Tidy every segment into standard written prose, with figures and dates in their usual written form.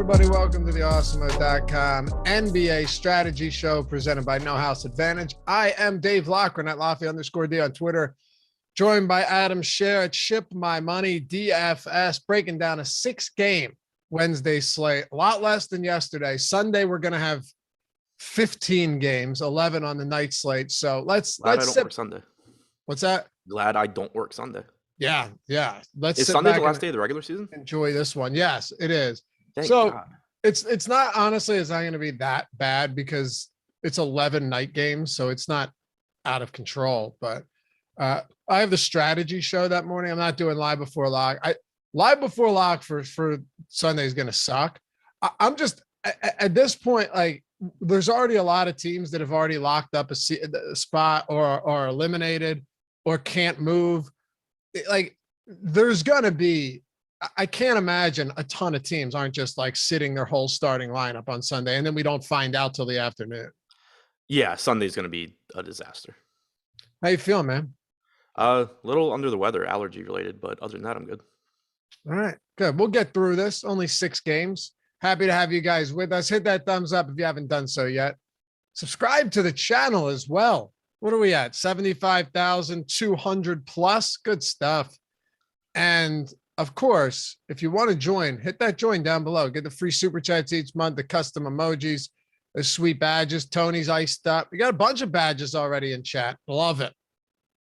everybody. Welcome to the Awesemo.com NBA strategy show presented by No House Advantage. I am Dave Loughran at Lafayette_D on Twitter, joined by Adam Scherer at Ship My Money DFS, breaking down a 6-game Wednesday slate, a lot less than yesterday. Sunday, we're going to have 15 games, 11 on the night slate. So let's I don't work Sunday. What's that? Glad I don't work Sunday. Yeah. Let's Is Sunday the last day of the regular season? Enjoy this one. Yes, it is. Thank so God. It's not, honestly, it's not going to be that bad because it's 11 night games, so it's not out of control. But I have the strategy show that morning. I'm not doing live before lock. Live before lock for Sunday is going to suck. I'm just at this point, like, there's already a lot of teams that have already locked up a spot or are eliminated or can't move. Like, there's going to be I can't imagine a ton of teams aren't just like sitting their whole starting lineup on Sunday, and then we don't find out till the afternoon. Yeah, Sunday's going to be a disaster. How you feeling, man? Little under the weather, allergy related, but other than that, I'm good. All right, good. We'll get through this. Only 6 games. Happy to have you guys with us. Hit that thumbs up if you haven't done so yet. Subscribe to the channel as well. What are we at? 75,200 plus. Good stuff. And of course, if you want to join, hit that join down below. Get the free super chats each month, the custom emojis, the sweet badges. Tony's iced up. We got a bunch of badges already in chat. Love it.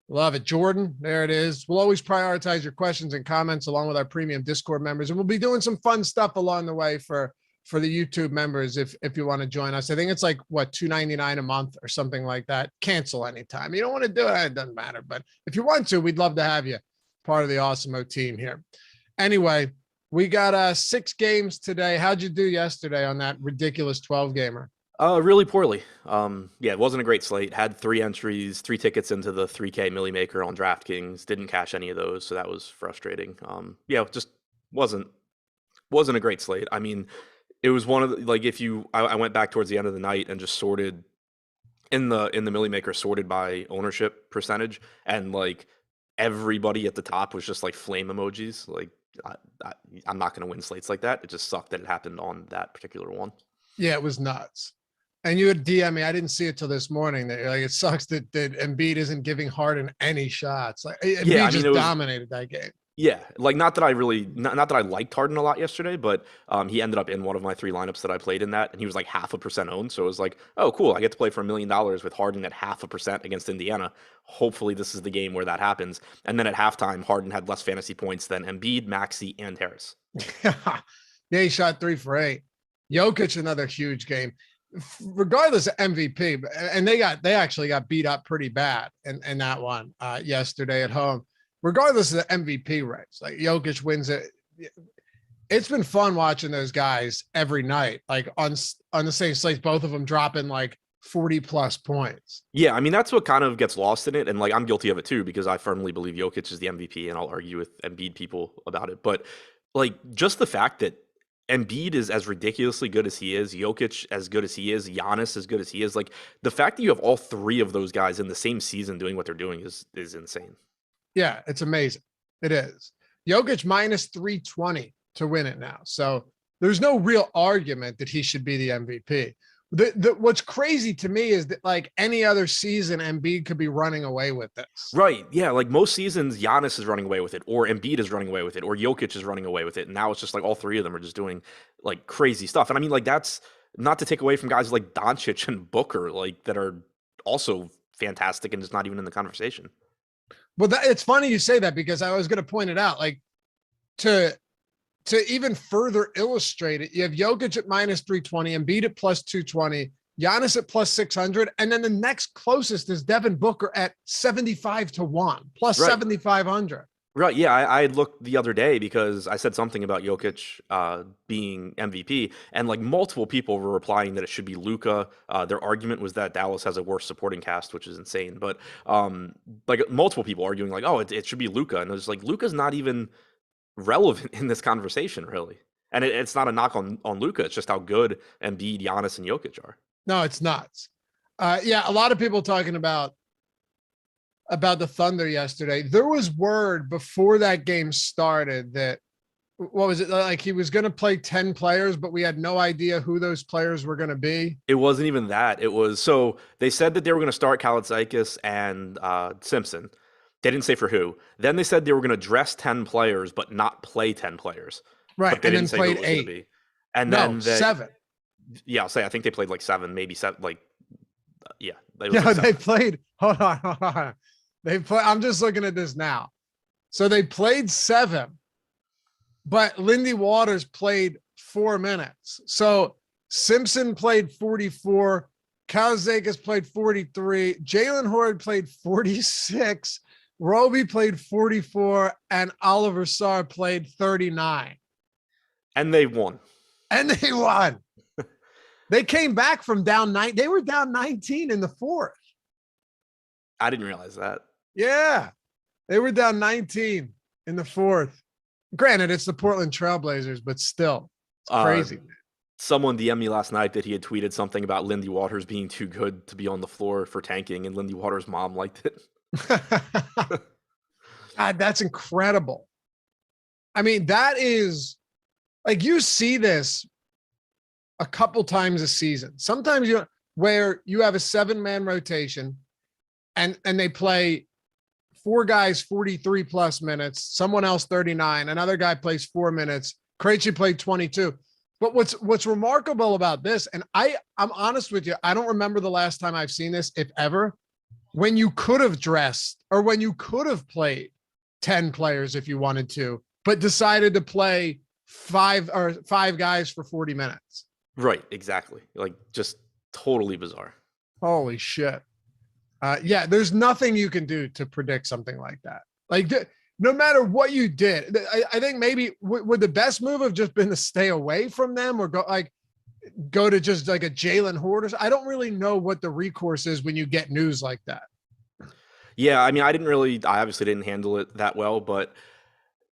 Love it. Jordan, there it is. We'll always prioritize your questions and comments along with our premium Discord members. And we'll be doing some fun stuff along the way for the YouTube members if you want to join us. I think it's like, what, $2.99 a month or something like that. Cancel anytime. You don't want to do it, it doesn't matter. But if you want to, we'd love to have you part of the Awesemo team here. Anyway, we got 6 games today. How'd you do yesterday on that ridiculous 12-gamer? Really poorly. Yeah, it wasn't a great slate. Had 3 entries, 3 tickets into the 3K Millie Maker on DraftKings. Didn't cash any of those, so that was frustrating. Yeah, just wasn't a great slate. I mean, it was one of the, like, if you, I went back towards the end of the night and just sorted in the Millie Maker, sorted by ownership percentage, and like everybody at the top was just like flame emojis. Like I'm not going to win slates like that. It just sucked that it happened on that particular one. Yeah, it was nuts. And you had DM me. I didn't see it till this morning. That like, it sucks that Embiid isn't giving Harden any shots. Like Embiid just dominated that game. Yeah, like not that I liked Harden a lot yesterday, but he ended up in one of my 3 lineups that I played in that, and he was like 0.5% owned. So it was like, oh, cool, I get to play for $1 million with Harden at 0.5% against Indiana. Hopefully, this is the game where that happens. And then at halftime, Harden had less fantasy points than Embiid, Maxey, and Harris. Yeah, he shot 3 for 8. Jokic, another huge game. Regardless of MVP, and they actually got beat up pretty bad in that one yesterday at home. Regardless of the MVP race, like Jokic wins it. It's been fun watching those guys every night, like on the same slates, both of them dropping like 40+ points. Yeah, I mean, that's what kind of gets lost in it. And like, I'm guilty of it too, because I firmly believe Jokic is the MVP, and I'll argue with Embiid people about it. But like, just the fact that Embiid is as ridiculously good as he is, Jokic as good as he is, Giannis as good as he is, like the fact that you have all 3 of those guys in the same season doing what they're doing is insane. Yeah, it's amazing. It is. Jokic minus 320 to win it now. So there's no real argument that he should be the MVP. What's crazy to me is that like any other season, Embiid could be running away with this. Right. Yeah. Like most seasons, Giannis is running away with it, or Embiid is running away with it, or Jokic is running away with it. And now it's just like all 3 of them are just doing like crazy stuff. And I mean, like, that's not to take away from guys like Doncic and Booker, like that are also fantastic and just not even in the conversation. Well, it's funny you say that, because I was going to point it out, like to even further illustrate it. You have Jokic at minus 320, Embiid at plus 220, Giannis at plus 600. And then the next closest is Devin Booker at 75-1 plus 7,500. Right. Yeah. I looked the other day because I said something about Jokic being MVP, and like multiple people were replying that it should be Luka. Their argument was that Dallas has a worse supporting cast, which is insane. But like multiple people arguing like, oh, it should be Luka. And it was like, Luka's not even relevant in this conversation, really. And it's not a knock on Luka. It's just how good Embiid, Giannis, and Jokic are. No, it's nuts. Yeah. A lot of people talking about the Thunder yesterday. There was word before that game started that, what was it, like he was going to play 10 players, but we had no idea who those players were going to be. It wasn't even that. It was, so they said that they were going to start Kalaitzakis and Simpson. They didn't say for who. Then they said they were going to dress 10 players, but not play 10 players. Right. And then played 8. And no, then 7. Yeah, I'll say, I think they played like 7, maybe 7. Like, yeah. They played, hold on. I'm just looking at this now. So they played 7, but Lindy Waters played 4 minutes. So Simpson played 44. Kalaitzakis played 43. Jalen Horde played 46. Roby played 44. And Oliver Sarr played 39. And they won. They came back from down 9. They were down 19 in the 4th. I didn't realize that. Yeah, they were down 19 in the 4th. Granted, it's the Portland Trailblazers, but still, it's Uh, crazy. Someone DM'd me last night that he had tweeted something about Lindy Waters being too good to be on the floor for tanking, and Lindy Waters' mom liked it. God, that's incredible. I mean, that is like you see this a couple times a season. Sometimes where you have a 7-man rotation and they play 4 guys 43 plus minutes, someone else 39, another guy plays 4 minutes. Krejci played 22. But what's remarkable about this, and I'm honest with you, I don't remember the last time I've seen this, if ever, when you could have dressed or when you could have played 10 players if you wanted to, but decided to play 5 guys for 40 minutes. Right, exactly. Like, just totally bizarre. Holy shit. Yeah, there's nothing you can do to predict something like that. Like, no matter what you did, I think maybe would the best move have just been to stay away from them or go to just like a Jalen Hoarders. I don't really know what the recourse is when you get news like that. Yeah, I mean, I obviously didn't handle it that well, but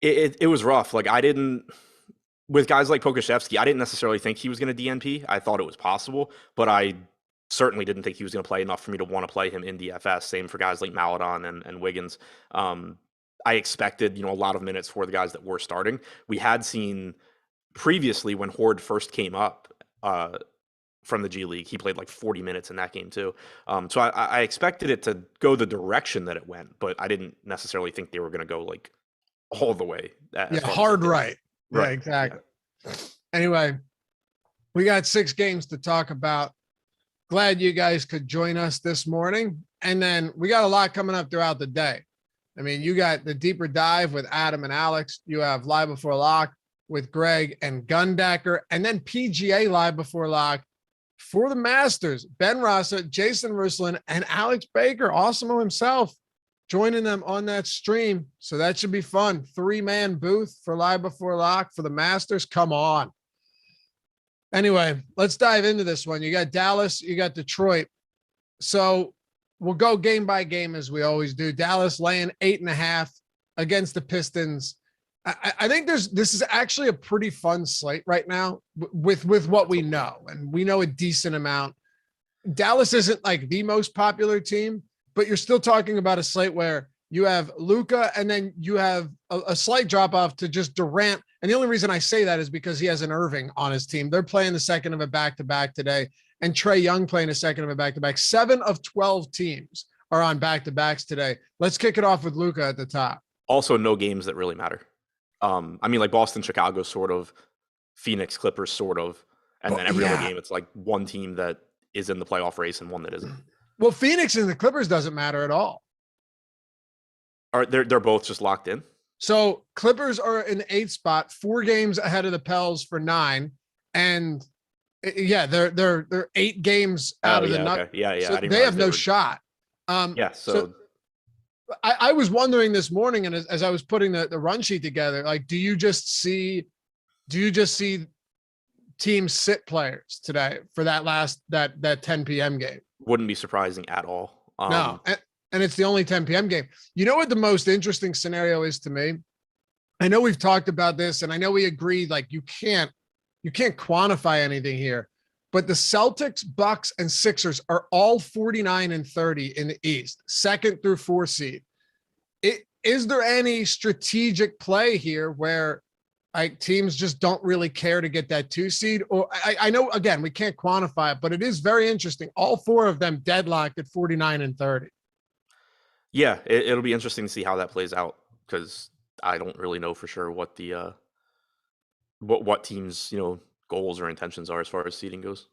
it was rough. Like, with guys like Pokusevski, I didn't necessarily think he was going to DNP. I thought it was possible, but I certainly didn't think he was going to play enough for me to want to play him in DFS. Same for guys like Maladon and Wiggins. I expected, a lot of minutes for the guys that were starting. We had seen previously when Horde first came up from the G League, he played like 40 minutes in that game too. So I expected it to go the direction that it went, but I didn't necessarily think they were going to go like all the way. Yeah, hard right. Right. Yeah, exactly. Yeah. Anyway, we got 6 games to talk about. Glad you guys could join us this morning. And then we got a lot coming up throughout the day. I mean, you got the deeper dive with Adam and Alex. You have Live Before Lock with Greg and Gundacker. And then PGA Live Before Lock for the Masters. Ben Rasa, Jason Ruslan, and Alex Baker, Awesemo himself, joining them on that stream. So that should be fun. 3-man booth for Live Before Lock for the Masters. Come on. Anyway, let's dive into this one. You got Dallas, you got Detroit. So we'll go game by game as we always do. Dallas laying 8.5 against the Pistons. I think this is actually a pretty fun slate right now with what we know, and we know a decent amount. Dallas isn't like the most popular team, but you're still talking about a slate where you have Luka and then you have a slight drop off to just Durant. And the only reason I say that is because he has an Irving on his team. They're playing the second of a back-to-back today, and Trae Young playing a second of a back-to-back. 7 of 12 teams are on back-to-backs today. Let's kick it off with Luka at the top. Also, no games that really matter. I mean, like Boston, Chicago, sort of, Phoenix, Clippers, sort of, and then every other game, it's like one team that is in the playoff race and one that isn't. Well, Phoenix and the Clippers doesn't matter at all. They're both just locked in? So Clippers are in the 8th spot, 4 games ahead of the Pels for 9, and yeah, they're 8 games out of the nut. Okay. Yeah. So they have no shot. So I was wondering this morning, and as I was putting the run sheet together, like, do you just see teams sit players today for that 10 p.m. game? Wouldn't be surprising at all. No, and it's the only 10 p.m. game. You know what the most interesting scenario is to me? I know we've talked about this, and I know we agreed, like, you can't quantify anything here, but the Celtics, Bucks, and Sixers are all 49 and 30 in the East, 2nd through 4th seed. Is there any strategic play here where like teams just don't really care to get that 2 seed? Or I know, again, we can't quantify it, but it is very interesting. All 4 of them deadlocked at 49 and 30. Yeah, it'll be interesting to see how that plays out, because I don't really know for sure what the what teams goals or intentions are as far as seeding goes.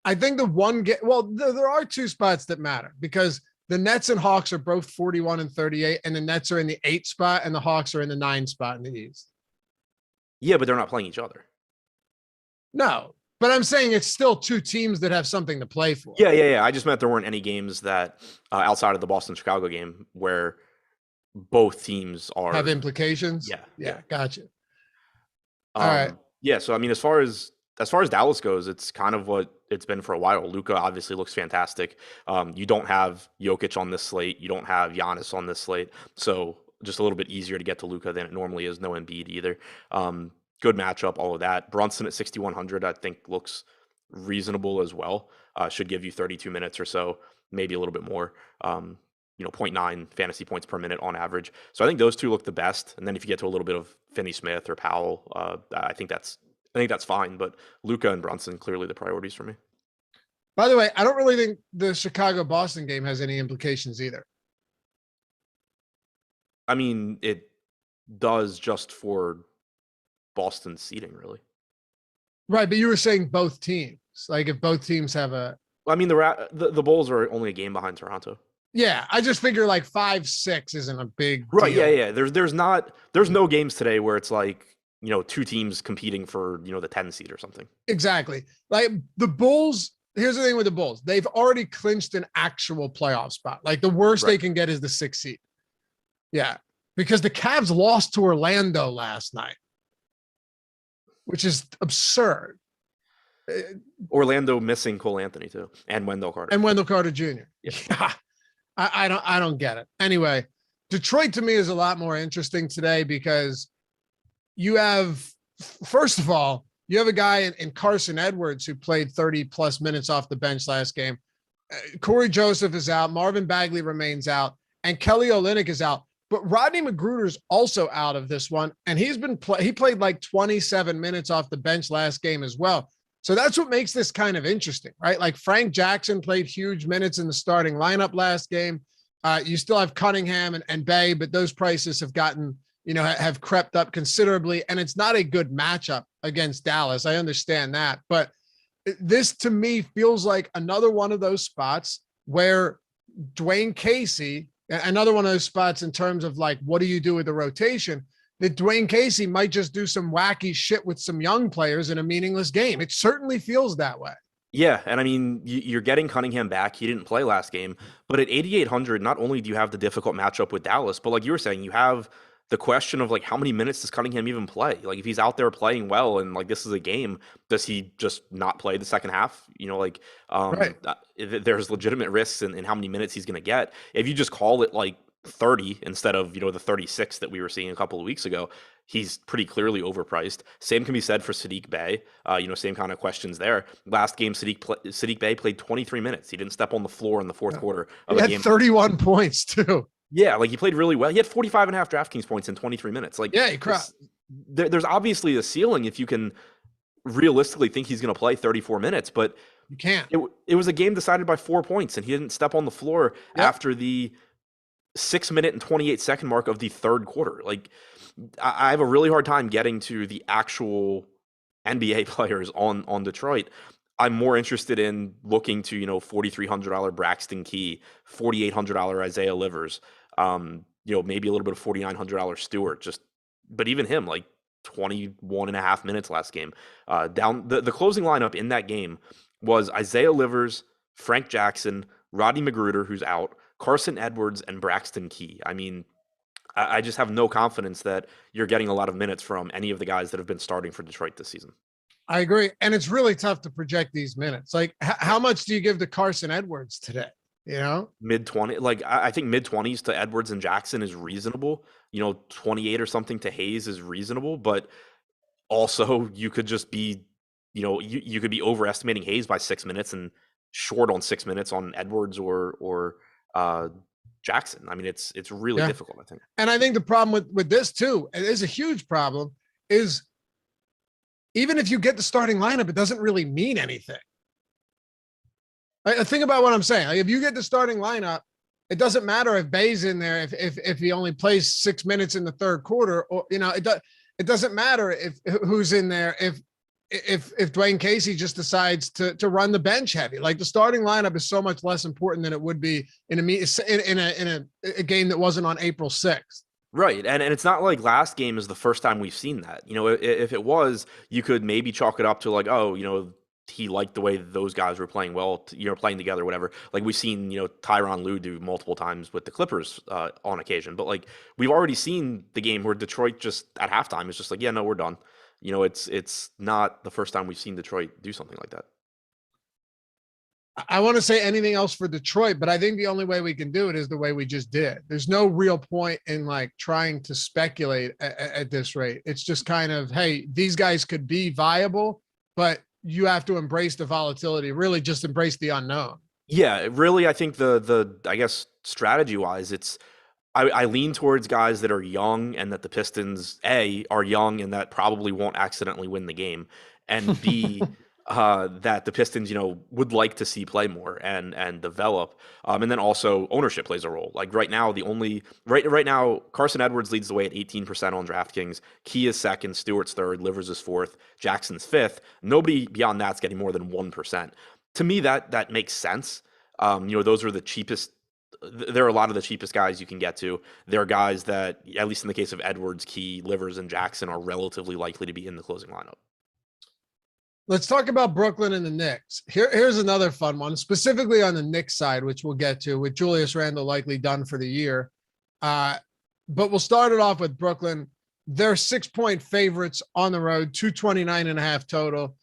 I think there are 2 spots that matter, because the Nets and Hawks are both 41 and 38, and the Nets are in the 8th spot and the Hawks are in the 9th spot in the East. Yeah, but they're not playing each other. No, but I'm saying it's still 2 teams that have something to play for. Yeah. I just meant there weren't any games that outside of the Boston-Chicago game where both teams have implications. Yeah. Gotcha. All right. Yeah. So, I mean, as far as Dallas goes, it's kind of what it's been for a while. Luka obviously looks fantastic. You don't have Jokic on this slate. You don't have Giannis on this slate. So just a little bit easier to get to Luka than it normally is. No Embiid either. Good matchup, all of that. Brunson at 6,100, I think looks reasonable as well. Should give you 32 minutes or so, maybe a little bit more. You know, 0.9 fantasy points per minute on average. So I think those two look the best. And then if you get to a little bit of Finney-Smith or Powell, I think that's fine. But Luka and Brunson clearly the priorities for me. By the way, I don't really think the Chicago-Boston game has any implications either. I mean, it does just for Boston's seeding, really. Right, but you were saying both teams. Like if both teams have a. I mean, the Bulls are only a game behind Toronto. Yeah, I just figure like 5-6 isn't a big right. deal. Yeah. There's no games today where it's like, you know, two teams competing for, you know, the 10 seed or something. Exactly. Like the Bulls. Here's the thing with the Bulls. They've already clinched an actual playoff spot. Like the worst they can get is the 6th seed. Yeah, because the Cavs lost to Orlando last night, which is absurd. Orlando missing Cole Anthony too, and Wendell Carter. Jr. Yeah. I don't get it. Anyway, Detroit to me is a lot more interesting today because you have, first of all, you have a guy in Carson Edwards who played 30 plus minutes off the bench last game. Corey Joseph is out. Marvin Bagley remains out, and Kelly Olynyk is out. But Rodney McGruder's also out of this one, and he played like 27 minutes off the bench last game as well. So that's what makes this kind of interesting, right? Like Frank Jackson played huge minutes in the starting lineup last game. You still have Cunningham and Bay, but those prices have gotten, you know, have crept up considerably, and it's not a good matchup against Dallas. I understand that, but this to me feels like another one of those spots where Dwayne Casey, another one of those spots in terms of like, what do you do with the rotation? That Dwayne Casey might just do some wacky shit with some young players in a meaningless game. It certainly feels that way. Yeah, and I mean, you're getting Cunningham back. He didn't play last game, but at 8,800, not only do you have the difficult matchup with Dallas, but like you were saying, you have the question of like, how many minutes does Cunningham even play? Like if he's out there playing well and like this is a game, does he just not play the second half? You know, like Right. there's legitimate risks in how many minutes he's going to get. If you just call it like 30 instead of, you know, the 36 that we were seeing a couple of weeks ago, he's pretty clearly overpriced. Same can be said for Sadiq Bey. You know, same kind of questions there. Last game, Sadiq Bey played 23 minutes. He didn't step on the floor in the fourth quarter of a game. 31 points too. Yeah, like he played really well. He had 45 and a half DraftKings points in 23 minutes. Like, yeah, he crossed. There's obviously a ceiling if you can realistically think he's going to play 34 minutes, but you can't. It was a game decided by 4 points, and he didn't step on the floor after the 6 minute and 28 second mark of the third quarter. Like, I have a really hard time getting to the actual NBA players on Detroit. I'm more interested in looking to, you know, $4,300 Braxton Key, $4,800 Isaiah Livers, you know, maybe a little bit of $4,900 Stewart. But even him, like 21 and a half minutes last game. Down the closing lineup in that game was Isaiah Livers, Frank Jackson, Rodney McGruder, who's out, Carson Edwards, and Braxton Key. I mean, I just have no confidence that you're getting a lot of minutes from any of the guys that have been starting for Detroit this season. I agree. And it's really tough to project these minutes. Like how much do you give to Carson Edwards today? You know, mid-20, like I think mid-20s to Edwards and Jackson is reasonable. You know, 28 or something to Hayes is reasonable, but also you could just be, you know, you could be overestimating Hayes by 6 minutes and short on 6 minutes on Edwards or Jackson. I mean, it's really difficult, I think. And I think the problem with this too, and it's a huge problem, is even if you get the starting lineup, it doesn't really mean anything. Think about what I'm saying. Like if you get the starting lineup, it doesn't matter if Bay's in there, if he only plays 6 minutes in the third quarter, or, you know, it doesn't matter if who's in there, if Dwayne Casey just decides to run the bench heavy. Like the starting lineup is so much less important than it would be in a game that wasn't on April 6th. Right. And it's not like last game is the first time we've seen that. You know, if it was, you could maybe chalk it up to like, oh, you know, he liked the way those guys were playing well, you know, playing together, whatever. Like we've seen, you know, Tyronn Lue do multiple times with the Clippers on occasion. But like we've already seen the game where Detroit just at halftime is just like, yeah, no, we're done. You know, it's not the first time we've seen Detroit do something like that. I want to say anything else for Detroit, but I think the only way we can do it is the way we just did. There's no real point in like trying to speculate at this rate. It's just kind of, hey, these guys could be viable, but you have to embrace the volatility, really just embrace the unknown. Yeah, really, I think the I guess strategy wise, I lean towards guys that are young and that the Pistons A are young and that probably won't accidentally win the game, and B that the Pistons would like to see play more and develop, and then also ownership plays a role. Like right now, right now Carson Edwards leads the way at 18% on DraftKings. Key is second, Stewart's third, Livers is fourth, Jackson's fifth. Nobody beyond that's getting more than 1%. To me, that makes sense. Those are the cheapest. There are a lot of the cheapest guys you can get to. There are guys that, at least in the case of Edwards, Key, Livers, and Jackson, are relatively likely to be in the closing lineup. Let's talk about Brooklyn and the Knicks. Here's another fun one, specifically on the Knicks side, which we'll get to, with Julius Randle likely done for the year. But we'll start it off with Brooklyn. They're 6-point favorites on the road, 229.5 total.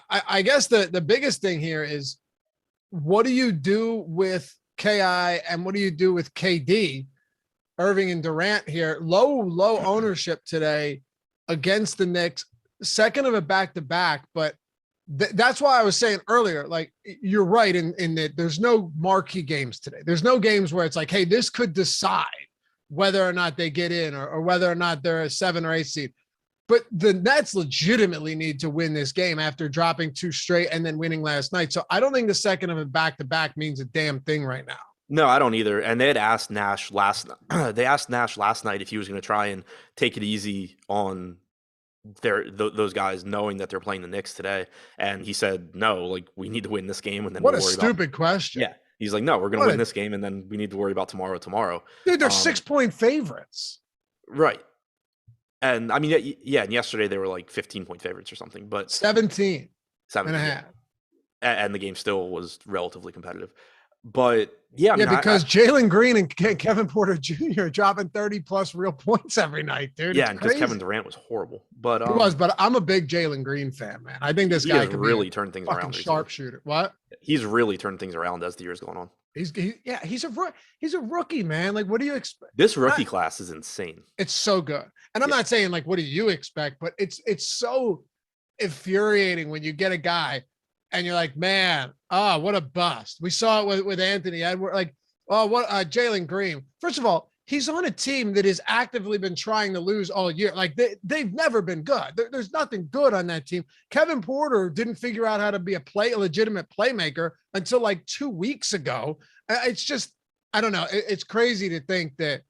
I guess the biggest thing here is, what do you do with KI and what do you do with KD, Irving and Durant here? Low ownership today against the Knicks, second of a back-to-back, but that's why I was saying earlier, like, you're right in that there's no marquee games today. There's no games where it's like, hey, this could decide whether or not they get in or whether or not they're a 7 or 8 seed. But the Nets legitimately need to win this game after dropping 2 straight and then winning last night. So I don't think the second of a back-to-back means a damn thing right now. No, I don't either. And they had asked Nash last night if he was going to try and take it easy on those guys, knowing that they're playing the Knicks today. And he said, no, like, we need to win this game. And then what a stupid question. Yeah. He's like, no, we're going to win this game. And then we need to worry about tomorrow. Dude, they're 6-point favorites. Right. And I mean, yeah. And yesterday they were like 15-point favorites or something, but 17 and a half. And the game still was relatively competitive. But yeah, because Jalen Green and Kevin Porter Jr. are dropping 30+ real points every night, dude. Yeah, and because Kevin Durant was horrible, but he was. But I'm a big Jalen Green fan, man. I think this guy can really turn things around. Sharpshooter. What? He's really turned things around as the year's going on. He's a rookie, man. Like, what do you expect? This rookie class is insane. It's so good, and I'm not saying like, what do you expect? But it's so infuriating when you get a guy and you're like, man, what a bust. We saw it with Anthony Edwards. Like, Jalen Green. First of all, he's on a team that has actively been trying to lose all year. Like, they've never been good. There's nothing good on that team. Kevin Porter didn't figure out how to be a legitimate playmaker until like 2 weeks ago. It's just, I don't know. It's crazy to think that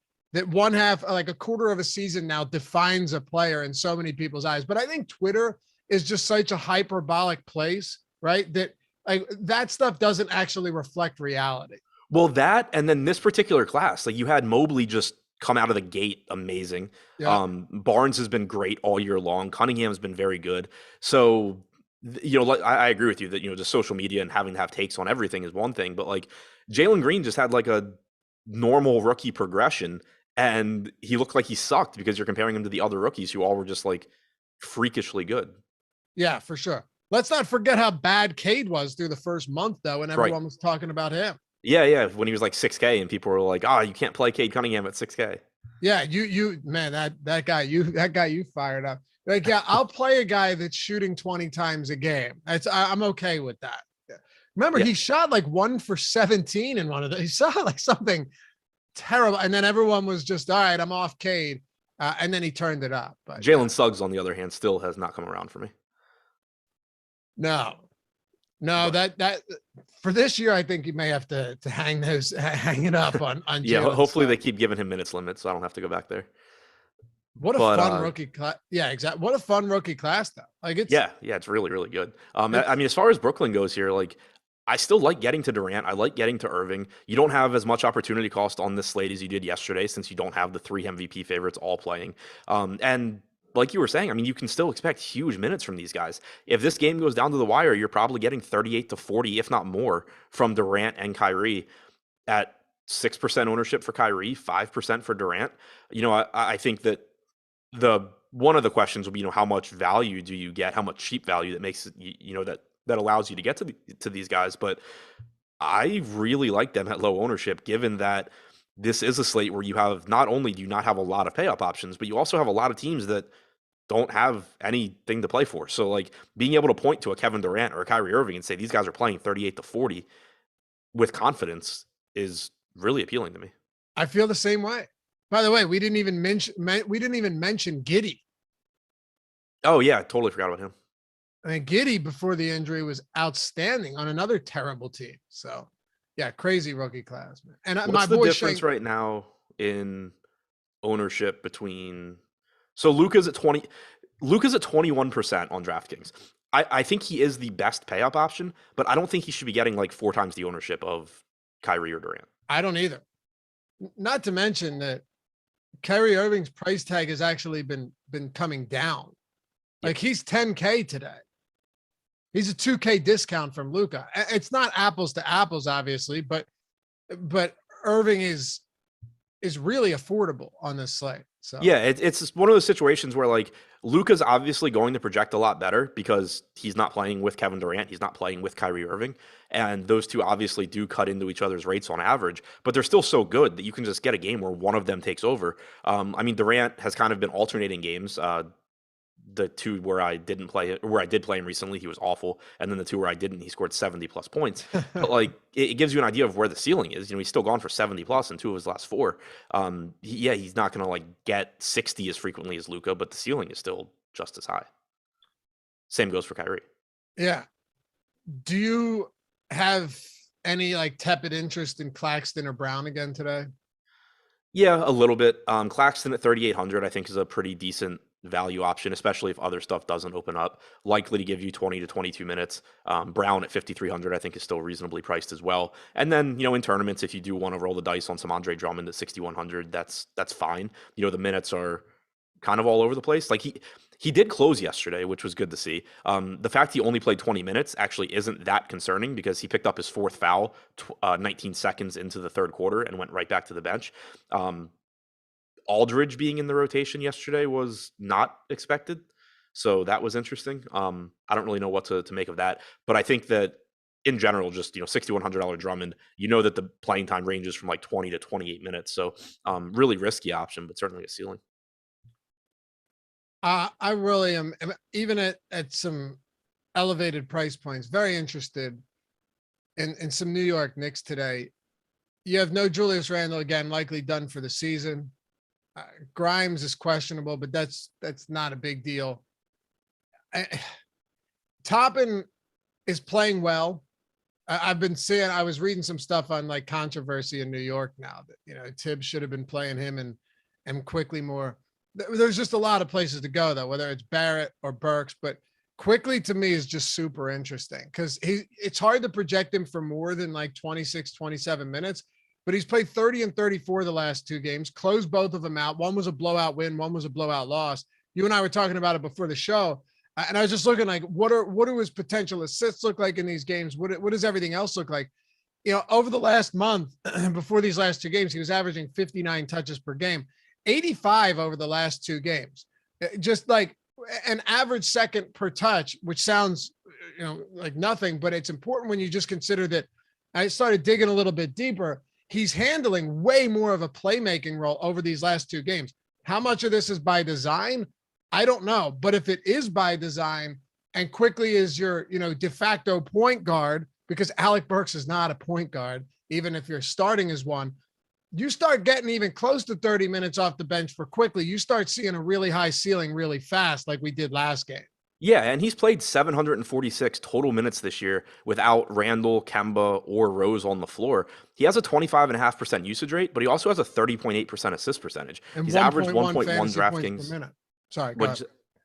one half, like a quarter of a season now, defines a player in so many people's eyes. But I think Twitter is just such a hyperbolic place, right? That like that stuff doesn't actually reflect reality. Well, that, and then this particular class, like, you had Mobley just come out of the gate amazing. Yeah. Barnes has been great all year long. Cunningham's been very good. So, I agree with you that, just social media and having to have takes on everything is one thing, but like Jalen Green just had like a normal rookie progression and he looked like he sucked because you're comparing him to the other rookies who all were just like freakishly good. Yeah, for sure. Let's not forget how bad Cade was through the first month, though, and everyone was talking about him. Yeah, when he was like 6K and people were like, you can't play Cade Cunningham at 6K. Yeah, man, that guy you fired up. Like, yeah, I'll play a guy that's shooting 20 times a game. I'm okay with that. Remember, he shot like 1 for 17 in one of those. He shot like something terrible, and then everyone was just, all right, I'm off Cade, and then he turned it up. But Jalen Suggs, on the other hand, still has not come around for me. No, that for this year, I think you may have to hang it up on. Yeah, hopefully they keep giving him minutes limits, so I don't have to go back there. What a fun rookie class! Yeah, exactly. What a fun rookie class, though. Like, it's it's really, really good. I mean, as far as Brooklyn goes here, like, I still like getting to Durant. I like getting to Irving. You don't have as much opportunity cost on this slate as you did yesterday, since you don't have the 3 MVP favorites all playing. And like you were saying, I mean, you can still expect huge minutes from these guys. If this game goes down to the wire, you're probably getting 38 to 40, if not more, from Durant and Kyrie at 6% ownership for Kyrie, 5% for Durant. I think that one of the questions will be, how much value do you get? How much cheap value that makes it, that that allows you to get to these guys. But I really like them at low ownership, given that this is a slate where you have not only do you not have a lot of pay up options, but you also have a lot of teams that don't have anything to play for. So like being able to point to a Kevin Durant or a Kyrie Irving and say these guys are playing 38 to 40 with confidence is really appealing to me. I feel the same way. By the way, we didn't even mention Giddy. Oh yeah, I totally forgot about him. I mean, Giddy before the injury was outstanding on another terrible team. So, yeah, crazy rookie class, man. And What's my the boy difference right now in ownership between? So Luka's at 21% on DraftKings. I think he is the best pay up option, but I don't think he should be getting like 4 times the ownership of Kyrie or Durant. I don't either. Not to mention that Kyrie Irving's price tag has actually been coming down. Like he's 10K today. He's a 2K discount from Luka. It's not apples to apples, obviously, but Irving is really affordable on this slate. So yeah, it's one of those situations where like Luka's obviously going to project a lot better because he's not playing with Kevin Durant, he's not playing with Kyrie Irving, and those two obviously do cut into each other's rates on average, but they're still so good that you can just get a game where one of them takes over. I mean, Durant has kind of been alternating games. The two where I did play him recently, he was awful. And then the two where I didn't, he scored 70 plus points. But like, it gives you an idea of where the ceiling is. You know, he's still gone for 70 plus in 2 of his last 4. He's not going to like get 60 as frequently as Luka, but the ceiling is still just as high. Same goes for Kyrie. Yeah. Do you have any like tepid interest in Claxton or Brown again today? Yeah, a little bit. Claxton at 3,800, I think, is a pretty decent value option, especially if other stuff doesn't open up. Likely to give you 20 to 22 minutes. Brown at 5,300, I think, is still reasonably priced as well. And then, you know, in tournaments, if you do want to roll the dice on some Andre Drummond at 6,100, that's fine. You know, the minutes are kind of all over the place. Like he did close yesterday, which was good to see. The fact he only played 20 minutes actually isn't that concerning because he picked up his 4th foul 19 seconds into the 3rd quarter and went right back to the bench. Aldridge being in the rotation yesterday was not expected. So that was interesting. I don't really know what to make of that. But I think that in general, just, you know, $6,100 Drummond, you know that the playing time ranges from like 20 to 28 minutes. So really risky option, but certainly a ceiling. I really am, even at some elevated price points, very interested in some New York Knicks today. You have no Julius Randle, again, likely done for the season. Grimes is questionable, but that's not a big deal. Toppin is playing well. I was reading some stuff on like controversy in New York now that, you know, Tibbs should have been playing him and Quickly more. There's just a lot of places to go though, whether it's Barrett or Burks, but Quickly to me is just super interesting because it's hard to project him for more than like 26, 27 minutes, but he's played 30 and 34 the last 2 games, closed both of them out. One was a blowout win, one was a blowout loss. You and I were talking about it before the show. And I was just looking like, what do his potential assists look like in these games? What does everything else look like? You know, over the last month, before these last 2 games, he was averaging 59 touches per game, 85 over the last 2 games. Just like an average second per touch, which sounds, you know, like nothing, but it's important when you just consider that. I started digging a little bit deeper. He's handling way more of a playmaking role over these last 2 games. How much of this is by design? I don't know. But if it is by design and Quickly is your, you know, de facto point guard, because Alec Burks is not a point guard, even if you're starting as one, you start getting even close to 30 minutes off the bench for Quickly. You start seeing a really high ceiling really fast, like we did last game. Yeah, and he's played 746 total minutes this year without Randall, Kemba, or Rose on the floor. He has a 25.5% usage rate, but he also has a 30.8% assist percentage. And he's averaged 1.1 DraftKings. Sorry,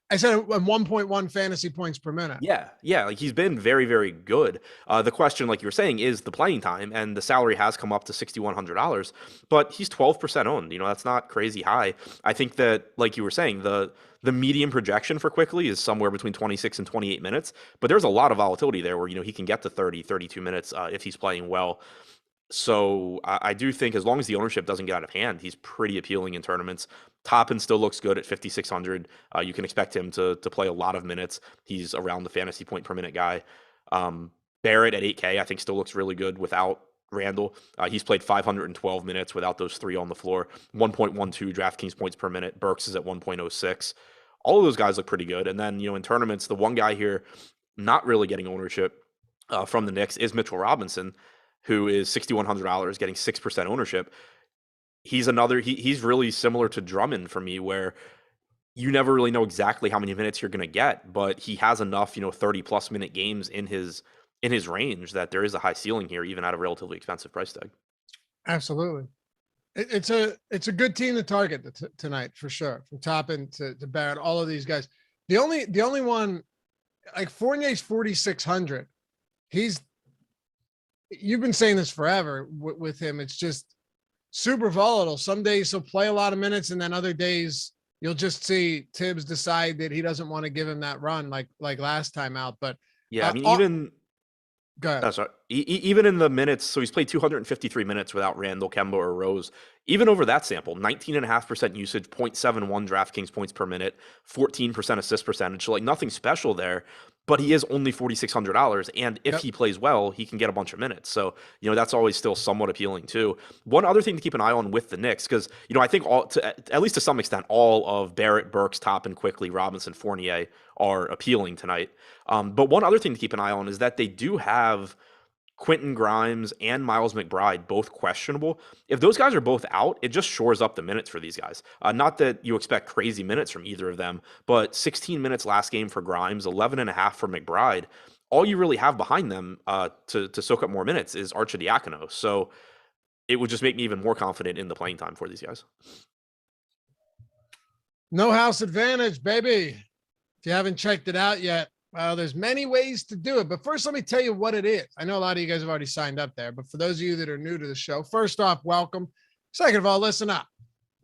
I said 1.1 fantasy points per minute. Yeah, like he's been very, very good. The question, like you were saying, is the playing time, and the salary has come up to $6,100, but he's 12% owned. You know, that's not crazy high. I think that, like you were saying, the median projection for Quickly is somewhere between 26 and 28 minutes, but there's a lot of volatility there where, you know, he can get to 30, 32 minutes if he's playing well. So I do think as long as the ownership doesn't get out of hand, he's pretty appealing in tournaments. Toppin still looks good at 5,600. You can expect him to play a lot of minutes. He's around the fantasy point per minute guy. Barrett at 8K, I think still looks really good without Randall. He's played 512 minutes without those three on the floor. 1.12 DraftKings points per minute. Burks is at 1.06. All of those guys look pretty good. And then, in tournaments, the one guy here not really getting ownership from the Knicks is Mitchell Robinson, who is $6,100 getting 6% ownership. He's he's really similar to Drummond for me, where you never really know exactly how many minutes you're going to get, but he has enough, 30 plus minute games in his range that there is a high ceiling here, even at a relatively expensive price tag. Absolutely. It's a good team to target tonight for sure. From Toppin to Barrett, all of these guys. The only one, like Fournier's 4,600. You've been saying this forever with him. It's just super volatile. Some days he'll play a lot of minutes, and then other days you'll just see Tibbs decide that he doesn't want to give him that run like last time out. But yeah, I mean, even go ahead. Sorry. Even in the minutes, so he's played 253 minutes without Randall, Kemba, or Rose. Even over that sample, 19.5% usage, 0.71 DraftKings points per minute, 14% assist percentage. So, like, nothing special there, but he is only $4,600. And if he plays well, he can get a bunch of minutes. So, that's always still somewhat appealing too. One other thing to keep an eye on with the Knicks, because, I think at least to some extent, all of Barrett, Burks, Toppin, Quickly, Robinson, Fournier are appealing tonight. But one other thing to keep an eye on is that they do have Quentin Grimes and Miles McBride both questionable. If those guys are both out, it just shores up the minutes for these guys. Not that you expect crazy minutes from either of them, but 16 minutes last game for Grimes, 11.5 for McBride. All you really have behind them to soak up more minutes is Arcidiacono. So it would just make me even more confident in the playing time for these guys. No house advantage, baby. If you haven't checked it out yet, well, there's many ways to do it, but first let me tell you what it is. I know a lot of you guys have already signed up there, but for those of you that are new to the show, first off, welcome. Second of all, listen up.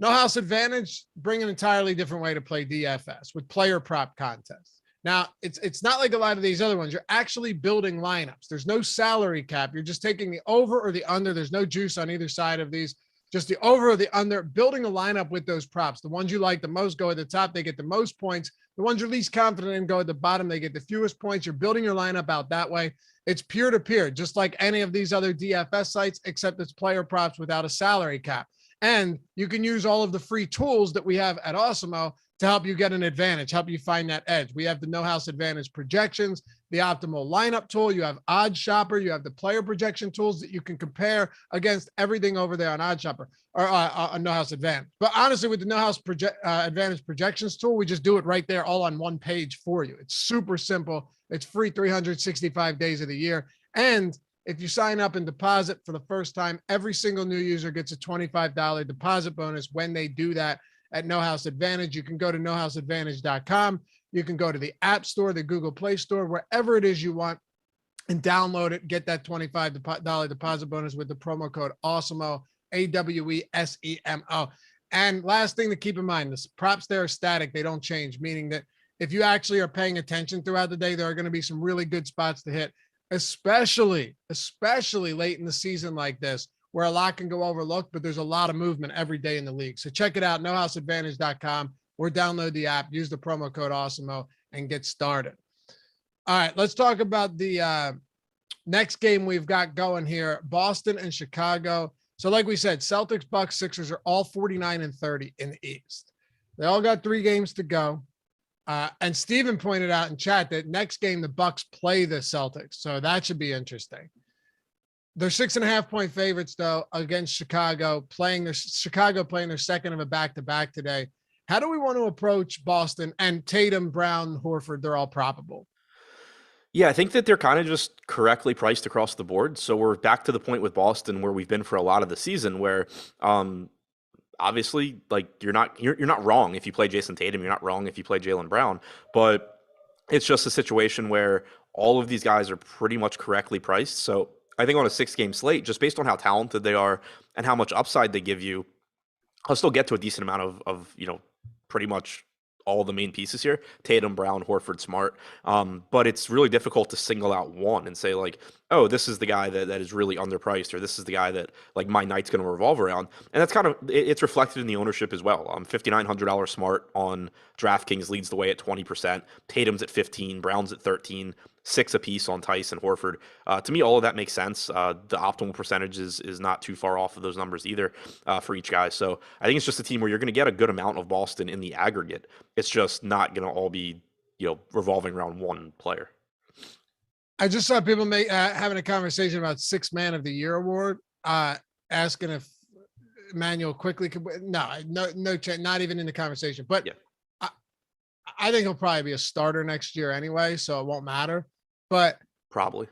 No House Advantage, bring an entirely different way to play DFS with player prop contests. Now, it's not like a lot of these other ones. You're actually building lineups. There's no salary cap. You're just taking the over or the under. There's no juice on either side of these. Just the over or the under, building a lineup with those props. The ones you like the most go at the top. They get the most points. The ones you're least confident in go at the bottom. They get the fewest points. You're building your lineup out that way. It's peer-to-peer, just like any of these other DFS sites, except it's player props without a salary cap. And you can use all of the free tools that we have at Awesemo to help you get an advantage, help you find that edge. We have the No House Advantage projections, the optimal lineup tool. You have Odd Shopper. You have the player projection tools that you can compare against everything over there on Odd Shopper or on No House Advantage. But honestly, with the No House Advantage projections tool, we just do it right there all on one page for you. It's super simple. It's free 365 days of the year. And if you sign up and deposit for the first time, every single new user gets a $25 deposit bonus when they do that at No House Advantage. You can go to nohouseadvantage.com. You can go to the App Store, the Google Play Store, wherever it is you want, and download it. Get that $25 deposit bonus with the promo code Awesemo, AWESEMO. And last thing to keep in mind, the props there are static. They don't change, meaning that if you actually are paying attention throughout the day, there are going to be some really good spots to hit, especially late in the season like this, where a lot can go overlooked, but there's a lot of movement every day in the league. So check it out, nohouseadvantage.com, or download the app, use the promo code Awesemo, and get started. All right, let's talk about the next game we've got going here, Boston and Chicago. So like we said, Celtics, Bucks, Sixers are all 49-30 in the East. They all got 3 games to go. And Steven pointed out in chat that next game, the Bucks play the Celtics. So that should be interesting. They're 6.5-point favorites though against Chicago, playing their second of a back-to-back today. How do we want to approach Boston and Tatum, Brown, Horford? They're all probable. Yeah, I think that they're kind of just correctly priced across the board. So we're back to the point with Boston where we've been for a lot of the season, where obviously, like, you're not wrong if you play Jason Tatum, you're not wrong if you play Jaylen Brown, but it's just a situation where all of these guys are pretty much correctly priced. So I think on a 6-game slate, just based on how talented they are and how much upside they give you, I'll still get to a decent amount of pretty much all the main pieces here: Tatum, Brown, Horford, Smart. But it's really difficult to single out one and say, like, oh, this is the guy that is really underpriced, or this is the guy that like my night's going to revolve around. And that's kind of it's reflected in the ownership as well. $5,900 Smart on DraftKings leads the way at 20%. Tatum's at 15, Brown's at 13, 6 apiece on Tice and Horford. To me, all of that makes sense. The optimal percentage is not too far off of those numbers either for each guy. So I think it's just a team where you're going to get a good amount of Boston in the aggregate. It's just not going to all be revolving around one player. I just saw people having a conversation about Sixth Man of the Year award, asking if Emmanuel quickly could. No, not even in the conversation. But yeah. I think he'll probably be a starter next year anyway, so it won't matter. But probably,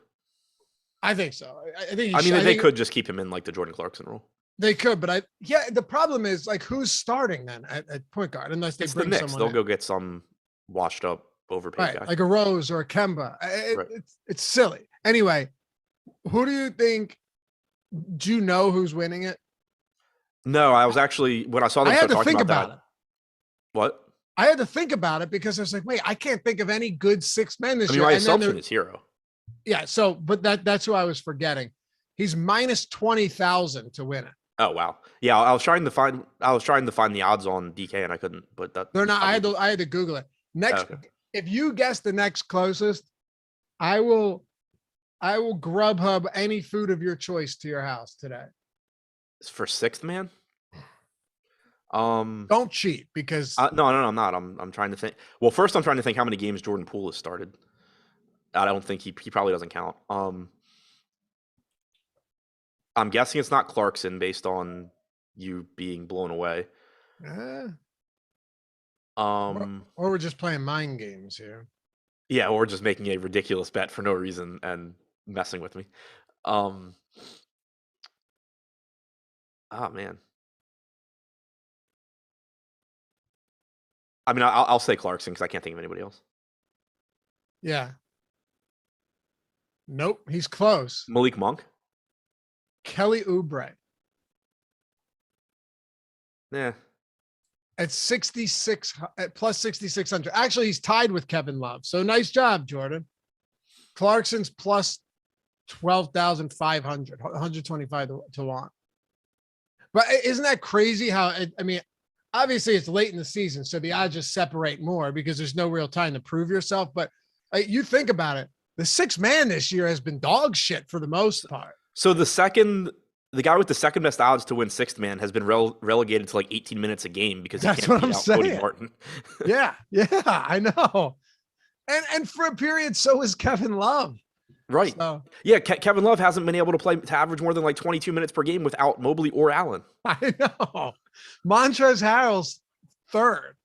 I think so. I think. They could just keep him in like the Jordan Clarkson role. They could, but the problem is like who's starting then at point guard unless they bring someone. They'll go get some washed up overpaid guy. Like a Rose or a Kemba. It's silly. Anyway, who do you think? Do you know who's winning it? No, I was actually when I saw them start talking about that. What? I had to think about it because I was like, wait, I can't think of any good six men this year. My assumption is Hero. Yeah, so but that's who I was forgetting. He's minus 20,000 to win it. Oh wow, yeah. I was trying to find the odds on DK and I couldn't. But they're not. I had to Google it. Next, if you guess the next closest, I will Grubhub any food of your choice to your house today. It's for Sixth Man. Don't cheat because no, I'm not. I'm trying to think. Well, first I'm trying to think how many games Jordan Poole has started. I don't think he probably doesn't count. I'm guessing it's not Clarkson based on you being blown away. Or we're just playing mind games here. Yeah, or just making a ridiculous bet for no reason and messing with me. Oh man. I'll say Clarkson because I can't think of anybody else. Yeah. Nope, he's close. Malik Monk. Kelly Oubre. Yeah. At 66 at plus 6,600. Actually, he's tied with Kevin Love. So nice job, Jordan. Clarkson's plus 12,500, 125 to 1. But isn't that crazy how obviously it's late in the season, so the odds just separate more because there's no real time to prove yourself. But you think about it, the sixth man this year has been dog shit for the most part. So the guy with the second best odds to win sixth man has been relegated to like 18 minutes a game because he can't beat out Cody Martin. yeah, I know. And for a period, so is Kevin Love. Right. So. Yeah, Kevin Love hasn't been able to average more than like 22 minutes per game without Mobley or Allen. I know. Montrezl Harrell's third.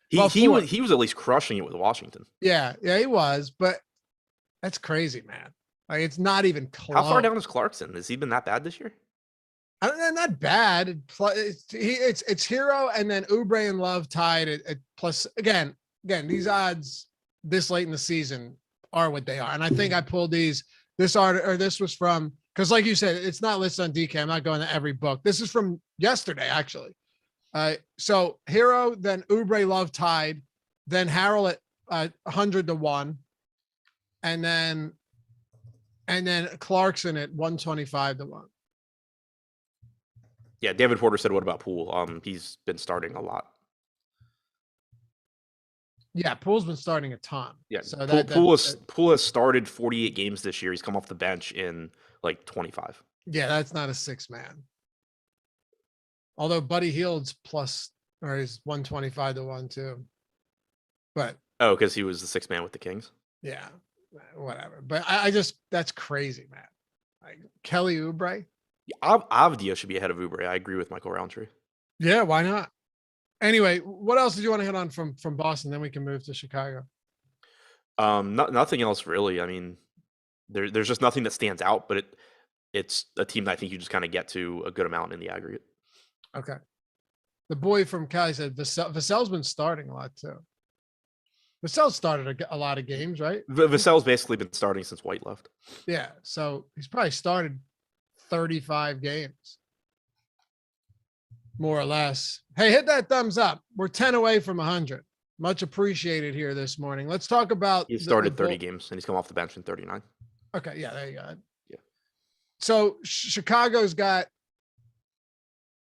He was at least crushing it with Washington. Yeah, he was. But that's crazy, man. Like it's not even close. How far down is Clarkson? Has he been that bad this year? Not bad. It's Hero and then Oubre and Love tied at plus. Again, these odds this late in the season are what they are. And I think I pulled this was from, because like you said, it's not listed on DK. I'm not going to every book. This is from yesterday, actually. So Hero, then Oubre, Love tied, then Harrell at 100 to 1, and then Clarkson at 125 to 1. Yeah, David Porter said, what about Poole? He's been starting a lot. Yeah, Poole's been starting a ton. Yeah, so Poole has started 48 games this year. He's come off the bench in like 25. Yeah, that's not a six man. Although Buddy Hield's he's 125 to 1 too. But because he was the sixth man with the Kings. Yeah, whatever. But that's crazy, man. Like Kelly Oubre. Yeah, Avdia should be ahead of Oubre. I agree with Michael Roundtree. Yeah, why not? Anyway, what else did you want to hit on from Boston? Then we can move to Chicago. Nothing else really. I mean, there's just nothing that stands out, but it's a team that I think you just kind of get to a good amount in the aggregate. Okay. The boy from Cali said Vassell's been starting a lot too. Vassell started a lot of games, right? Vassell's basically been starting since White left. Yeah, so he's probably started 35 games. More or less. Hey, hit that thumbs up. We're 10 away from 100. Much appreciated here this morning. Let's talk about. He started 30 games and he's come off the bench in 39. Okay, yeah, there you go. So Chicago's got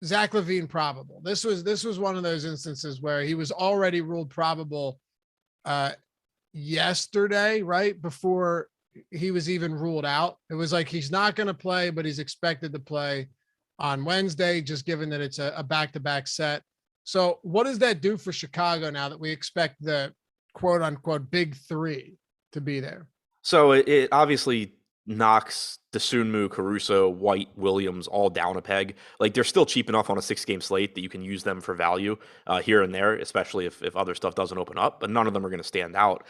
Zach LaVine probable. This was one of those instances where he was already ruled probable yesterday, right before he was even ruled out. It was like he's not going to play, but he's expected to play on Wednesday, just given that it's a back-to-back set. So what does that do for Chicago now that we expect the quote unquote big three to be there? So it obviously knocks Desunmu, Caruso, White, Williams all down a peg. Like they're still cheap enough on a 6-game slate that you can use them for value here and there, especially if other stuff doesn't open up. But none of them are going to stand out.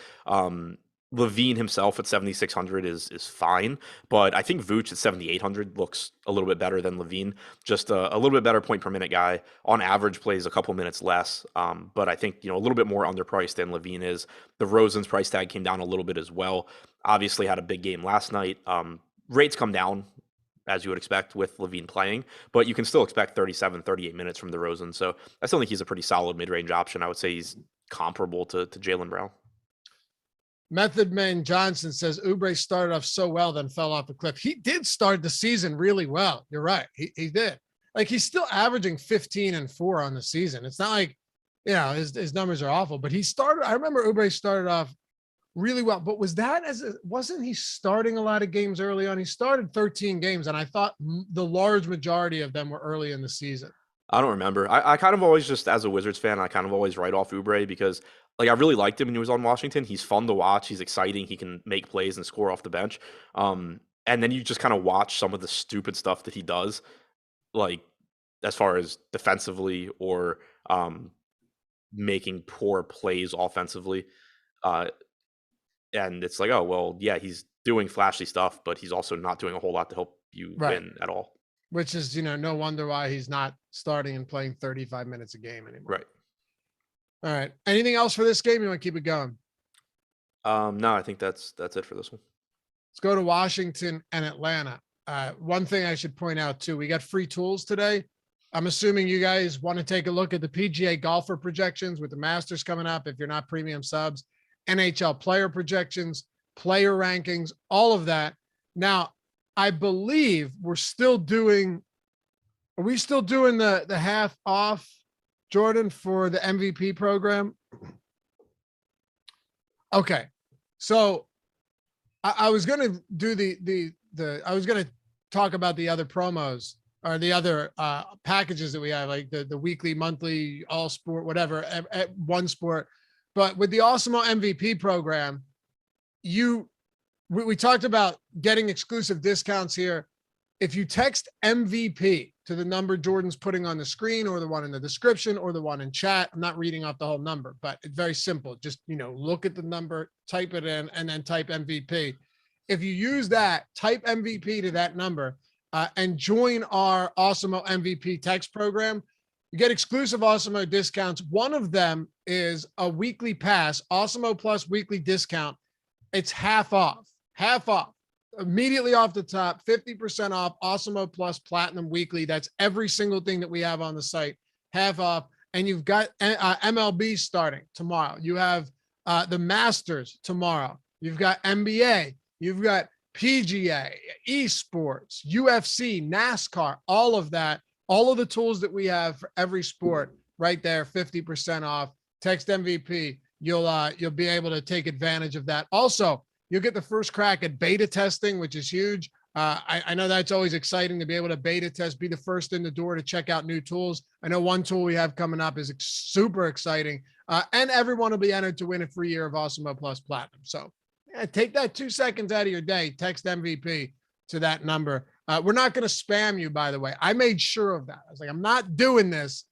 LaVine himself at 7,600 is fine, but I think Vooch at 7,800 looks a little bit better than LaVine. Just a little bit better point per minute guy. On average, plays a couple minutes less, but I think a little bit more underpriced than LaVine is. The Rosen's price tag came down a little bit as well. Obviously, had a big game last night. Rates come down as you would expect with LaVine playing, but you can still expect 37, 38 minutes from DeRozan. So I still think he's a pretty solid mid-range option. I would say he's comparable to Jaylen Brown. Method Man Johnson says Oubre started off so well, then fell off the cliff. He did start the season really well. You're right. He did. Like he's still averaging 15 and 4 on the season. It's not like, his numbers are awful, but I remember Oubre started off really well, but wasn't he starting a lot of games early on? He started 13 games, and I thought the large majority of them were early in the season. I don't remember. I kind of always just, as a Wizards fan, I kind of always write off Oubre because I really liked him when he was on Washington. He's fun to watch. He's exciting. He can make plays and score off the bench. And then you just kind of watch some of the stupid stuff that he does, like as far as defensively or making poor plays offensively. And it's like, oh, well, yeah, he's doing flashy stuff, but he's also not doing a whole lot to help you win at all. Which is, no wonder why he's not starting and playing 35 minutes a game anymore. Right. All right. Anything else for this game? You want to keep it going? No, I think that's it for this one. Let's go to Washington and Atlanta. One thing I should point out too, we got free tools today. I'm assuming you guys want to take a look at the PGA golfer projections with the Masters coming up. If you're not premium subs, NHL player projections, player rankings, all of that. Now, I believe are we still doing the half off, Jordan, for the MVP program? Okay. So I was going to do I was going to talk about the other promos or the other packages that we have, like the weekly, monthly, all sport, whatever, at one sport. But with the Awesemo MVP program, we talked about getting exclusive discounts here. If you text MVP to the number Jordan's putting on the screen or the one in the description or the one in chat, I'm not reading off the whole number, but it's very simple. Just, look at the number, type it in, and then type MVP. If you use that, type MVP to that number and join our Awesemo MVP text program, you get exclusive Awesemo discounts. One of them is a weekly pass, Awesemo Plus weekly discount. It's half off, immediately off the top, 50% off Awesemo Plus Platinum weekly. That's every single thing that we have on the site, half off. And you've got MLB starting tomorrow. You have the Masters tomorrow. You've got NBA. You've got PGA, esports, UFC, NASCAR, all of that. All of the tools that we have for every sport right there, 50% off. Text MVP. You'll be able to take advantage of that. Also, you'll get the first crack at beta testing, which is huge. I know that's always exciting to be able to beta test, be the first in the door to check out new tools. I know one tool we have coming up is super exciting. And everyone will be entered to win a free year of Awesemo Plus Platinum. So take that 2 seconds out of your day, text MVP to that number. We're not going to spam you, by the way. I made sure of that. I was like, I'm not doing this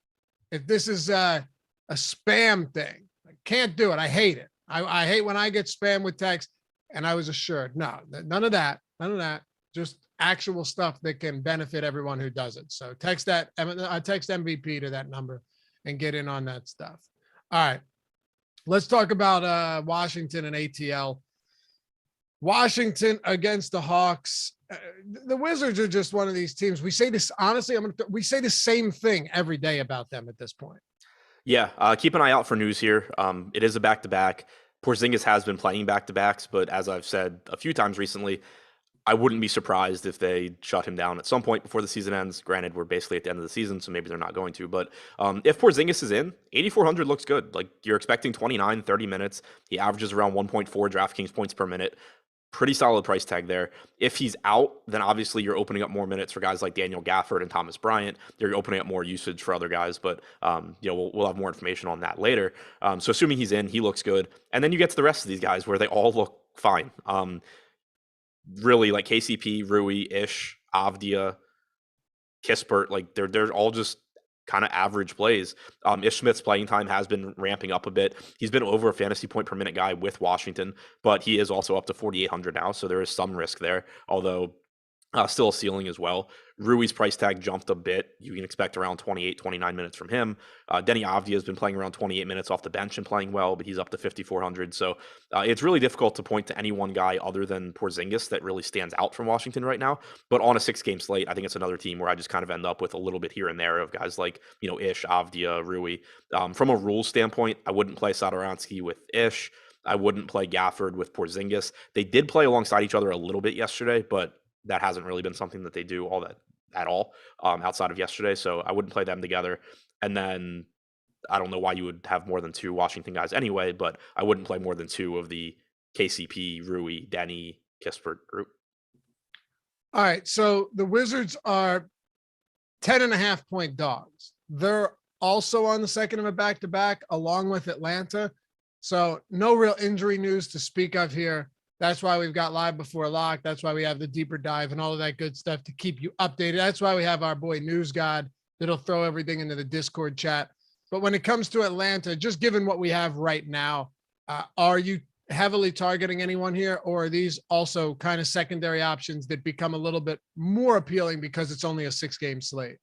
if this is a spam thing. I can't do it. I hate it. I hate when I get spammed with text, and I was assured, no, none of that. Just actual stuff that can benefit everyone who does it. So text MVP to that number and get in on that stuff. All right. Let's talk about Washington and ATL. Washington against the Hawks. The Wizards are just one of these teams. We say this, honestly, we say the same thing every day about them at this point. Yeah, keep an eye out for news here. It is a back-to-back. Porzingis has been playing back-to-backs, but as I've said a few times recently, I wouldn't be surprised if they shut him down at some point before the season ends. Granted, we're basically at the end of the season, so maybe they're not going to. But if Porzingis is in, 8,400 looks good. Like, you're expecting 29, 30 minutes. He averages around 1.4 DraftKings points per minute. Pretty solid price tag there. If he's out, then obviously you're opening up more minutes for guys like Daniel Gafford and Thomas Bryant. You're opening up more usage for other guys, but we'll have more information on that later. So assuming he's in, he looks good. And then you get to the rest of these guys where they all look fine. Really, like KCP, Rui, Ish, Avdia, Kispert, like they're all just kind of average plays. Ish Smith's playing time has been ramping up a bit. He's been over a fantasy point per minute guy with Washington, but he is also up to 4,800 now, so there is some risk there, although still a ceiling as well. Rui's price tag jumped a bit. You can expect around 28, 29 minutes from him. Denny Avdia has been playing around 28 minutes off the bench and playing well, but he's up to 5,400. So it's really difficult to point to any one guy other than Porzingis that really stands out from Washington right now. But on a 6-game slate, I think it's another team where I just kind of end up with a little bit here and there of guys like, Ish, Avdia, Rui. From a rules standpoint, I wouldn't play Satoransky with Ish. I wouldn't play Gafford with Porzingis. They did play alongside each other a little bit yesterday, but that hasn't really been something that they do all that at all outside of yesterday. So I wouldn't play them together. And then I don't know why you would have more than 2 Washington guys anyway, but I wouldn't play more than 2 of the KCP, Rui, Denny, Kispert group. All right. So the Wizards are 10.5-point dogs. They're also on the second of a back-to-back along with Atlanta. So no real injury news to speak of here. That's why we've got Live Before Lock. That's why we have the deeper dive and all of that good stuff to keep you updated. That's why we have our boy News God that'll throw everything into the Discord chat. But when it comes to Atlanta, just given what we have right now, are you heavily targeting anyone here, or are these also kind of secondary options that become a little bit more appealing because it's only a 6-game slate?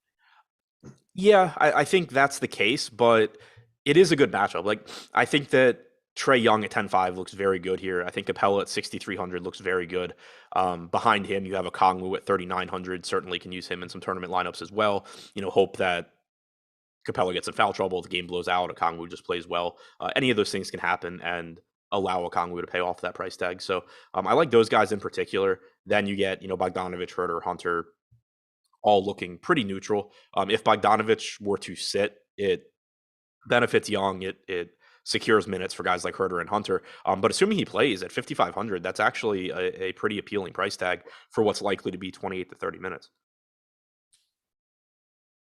Yeah, I think that's the case, but it is a good matchup. Like, I think that Trae Young at 10.5 looks very good here. I think Capella at 6,300 looks very good. Behind him, you have a Kongwu at 3,900. Certainly can use him in some tournament lineups as well. Hope that Capella gets in foul trouble, the game blows out, Okongwu just plays well. Any of those things can happen and allow Okongwu to pay off that price tag. So I like those guys in particular. Then you get, Bogdanovich, Herter, Hunter, all looking pretty neutral. If Bogdanovich were to sit, it benefits Young. It secures minutes for guys like Herter and Hunter. But assuming he plays at 5,500, that's actually a pretty appealing price tag for what's likely to be 28 to 30 minutes.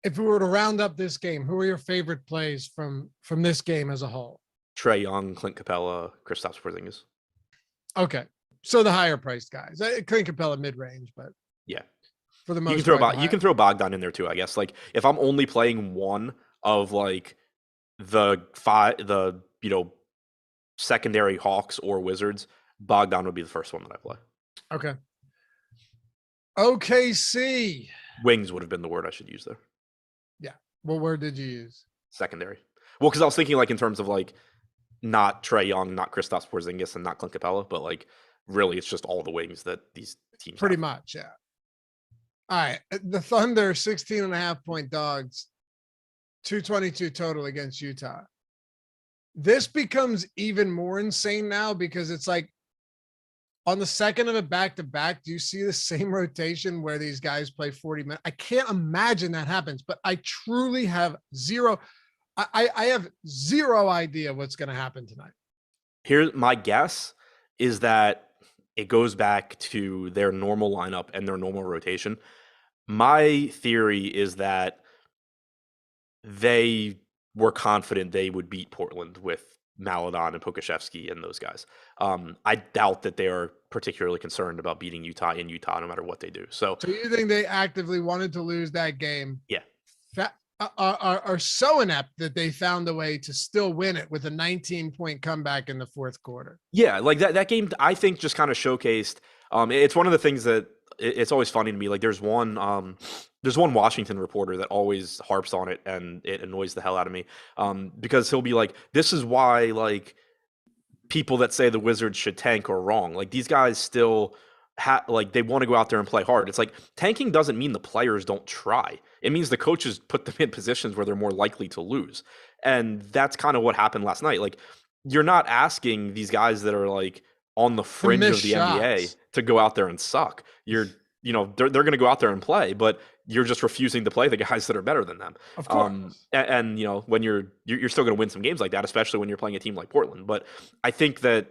If we were to round up this game, who are your favorite plays from this game as a whole? Trae Young, Clint Capella, Kristaps Porzingis. Okay. So the higher priced guys. Clint Capella mid-range, but yeah. For the most you can throw Bogdan in there too, I guess. Like, if I'm only playing one of like the secondary Hawks or Wizards, Bogdan would be the first one that I play. Okay. OKC. Wings would have been the word I should use there. Yeah. What word did you use? Secondary. Well, because I was thinking like in terms of like not Trae Young, not Kristaps Porzingis, and not Clint Capella, but like really it's just all the wings that these teams pretty have. much, yeah. All right. The Thunder, 16.5-point dogs, 222 total against Utah. This becomes even more insane now because it's like on the second of a back-to-back, do you see the same rotation where these guys play 40 minutes? I can't imagine that happens, but I truly have zero. I have zero idea what's going to happen tonight. Here, my guess is that it goes back to their normal lineup and their normal rotation. My theory is that they were confident they would beat Portland with Maledon and Pokashevsky and those guys. I doubt that they are particularly concerned about beating Utah in Utah, no matter what they do. So you think they actively wanted to lose that game? Yeah. Are so inept that they found a way to still win it with a 19-point comeback in the fourth quarter. Yeah, like that game, I think just kind of showcased. It's one of the things that it's always funny to me. Like there's one Washington reporter that always harps on it, and it annoys the hell out of me because he'll be like, "This is why like people that say the Wizards should tank are wrong. Like these guys still." Like they want to go out there and play hard. It's like tanking doesn't mean the players don't try. It means the coaches put them in positions where they're more likely to lose. And that's kind of what happened last night. Like you're not asking these guys that are like on the fringe of miss the NBA shots. to go out there and suck. They're going to go out there and play, but you're just refusing to play the guys that are better than them. Of course. And when you're still going to win some games like that, especially when you're playing a team like Portland. But I think that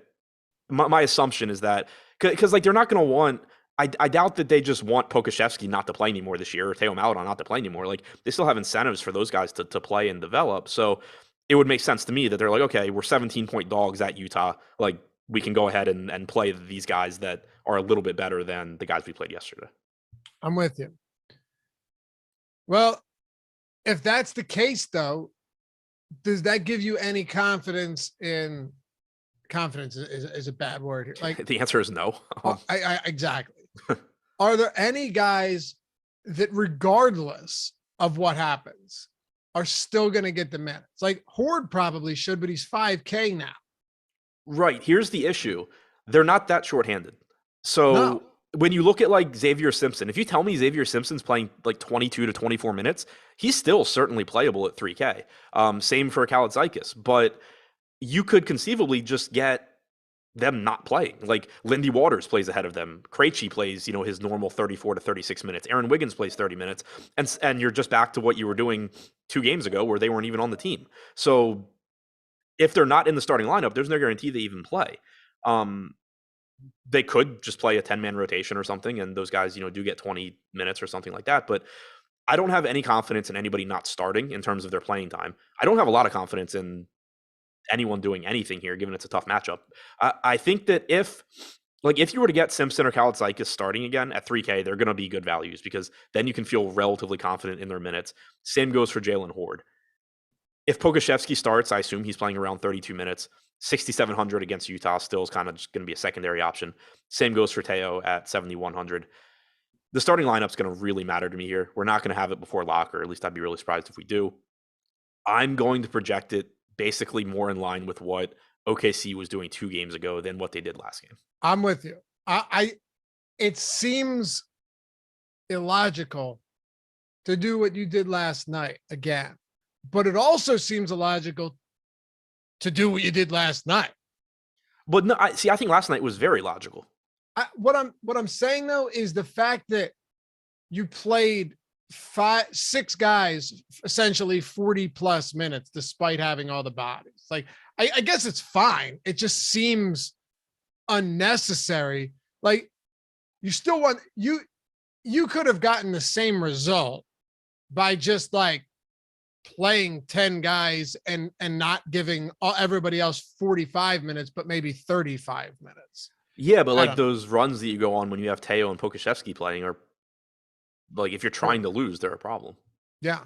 my assumption is that because like they're not going to want. I doubt that they just want Pokusevski not to play anymore this year or Theo Maledon not to play anymore. Like they still have incentives for those guys to play and develop. So it would make sense to me that they're like, okay, we're 17-point dogs at Utah. Like we can go ahead and play these guys that are a little bit better than the guys we played yesterday. I'm with you. Well, if that's the case, though, does that give you any confidence in confidence is a bad word here? Like the answer is no. I exactly. Are there any guys that, regardless of what happens, are still going to get the minutes? Like Horde probably should, but he's 5K now. Right. Here's the issue. They're not that shorthanded. So when you look at like Xavier Simpson, if you tell me Xavier Simpson's playing like 22 to 24 minutes, he's still certainly playable at 3K. Same for Kalaitzakis, but you could conceivably just get them not playing. Like Lindy Waters plays ahead of them. Krejci plays, his normal 34 to 36 minutes. Aaron Wiggins plays 30 minutes. And you're just back to what you were doing 2 games ago where they weren't even on the team. So if they're not in the starting lineup, there's no guarantee they even play. They could just play a 10-man rotation or something, and those guys, do get 20 minutes or something like that. But I don't have any confidence in anybody not starting in terms of their playing time. I don't have a lot of confidence in anyone doing anything here, given it's a tough matchup. I think that if you were to get Simpson or Kalaitzakis starting again at 3K, they're going to be good values because then you can feel relatively confident in their minutes. Same goes for Jalen Horde. If Pokusevski starts, I assume he's playing around 32 minutes. 6,700 against Utah still is kind of just going to be a secondary option. Same goes for Theo at 7,100. The starting lineup's going to really matter to me here. We're not going to have it before lock, or at least I'd be really surprised if we do. I'm going to project it basically more in line with what OKC was doing 2 games ago than what they did last game. I'm with you. It seems illogical to do what you did last night again, but it also seems illogical to do what you did last night. But no, I think last night was very logical. What I'm saying though is the fact that you played 5-6 guys essentially 40 plus minutes despite having all the bodies. Like I guess it's fine. It just seems unnecessary. Like you still want you could have gotten the same result by just like playing 10 guys and not giving everybody else 45 minutes, but maybe 35 minutes. Yeah, but like those runs that you go on when you have Theo and Pokusevski playing are like, if you're trying to lose, they're a problem. Yeah.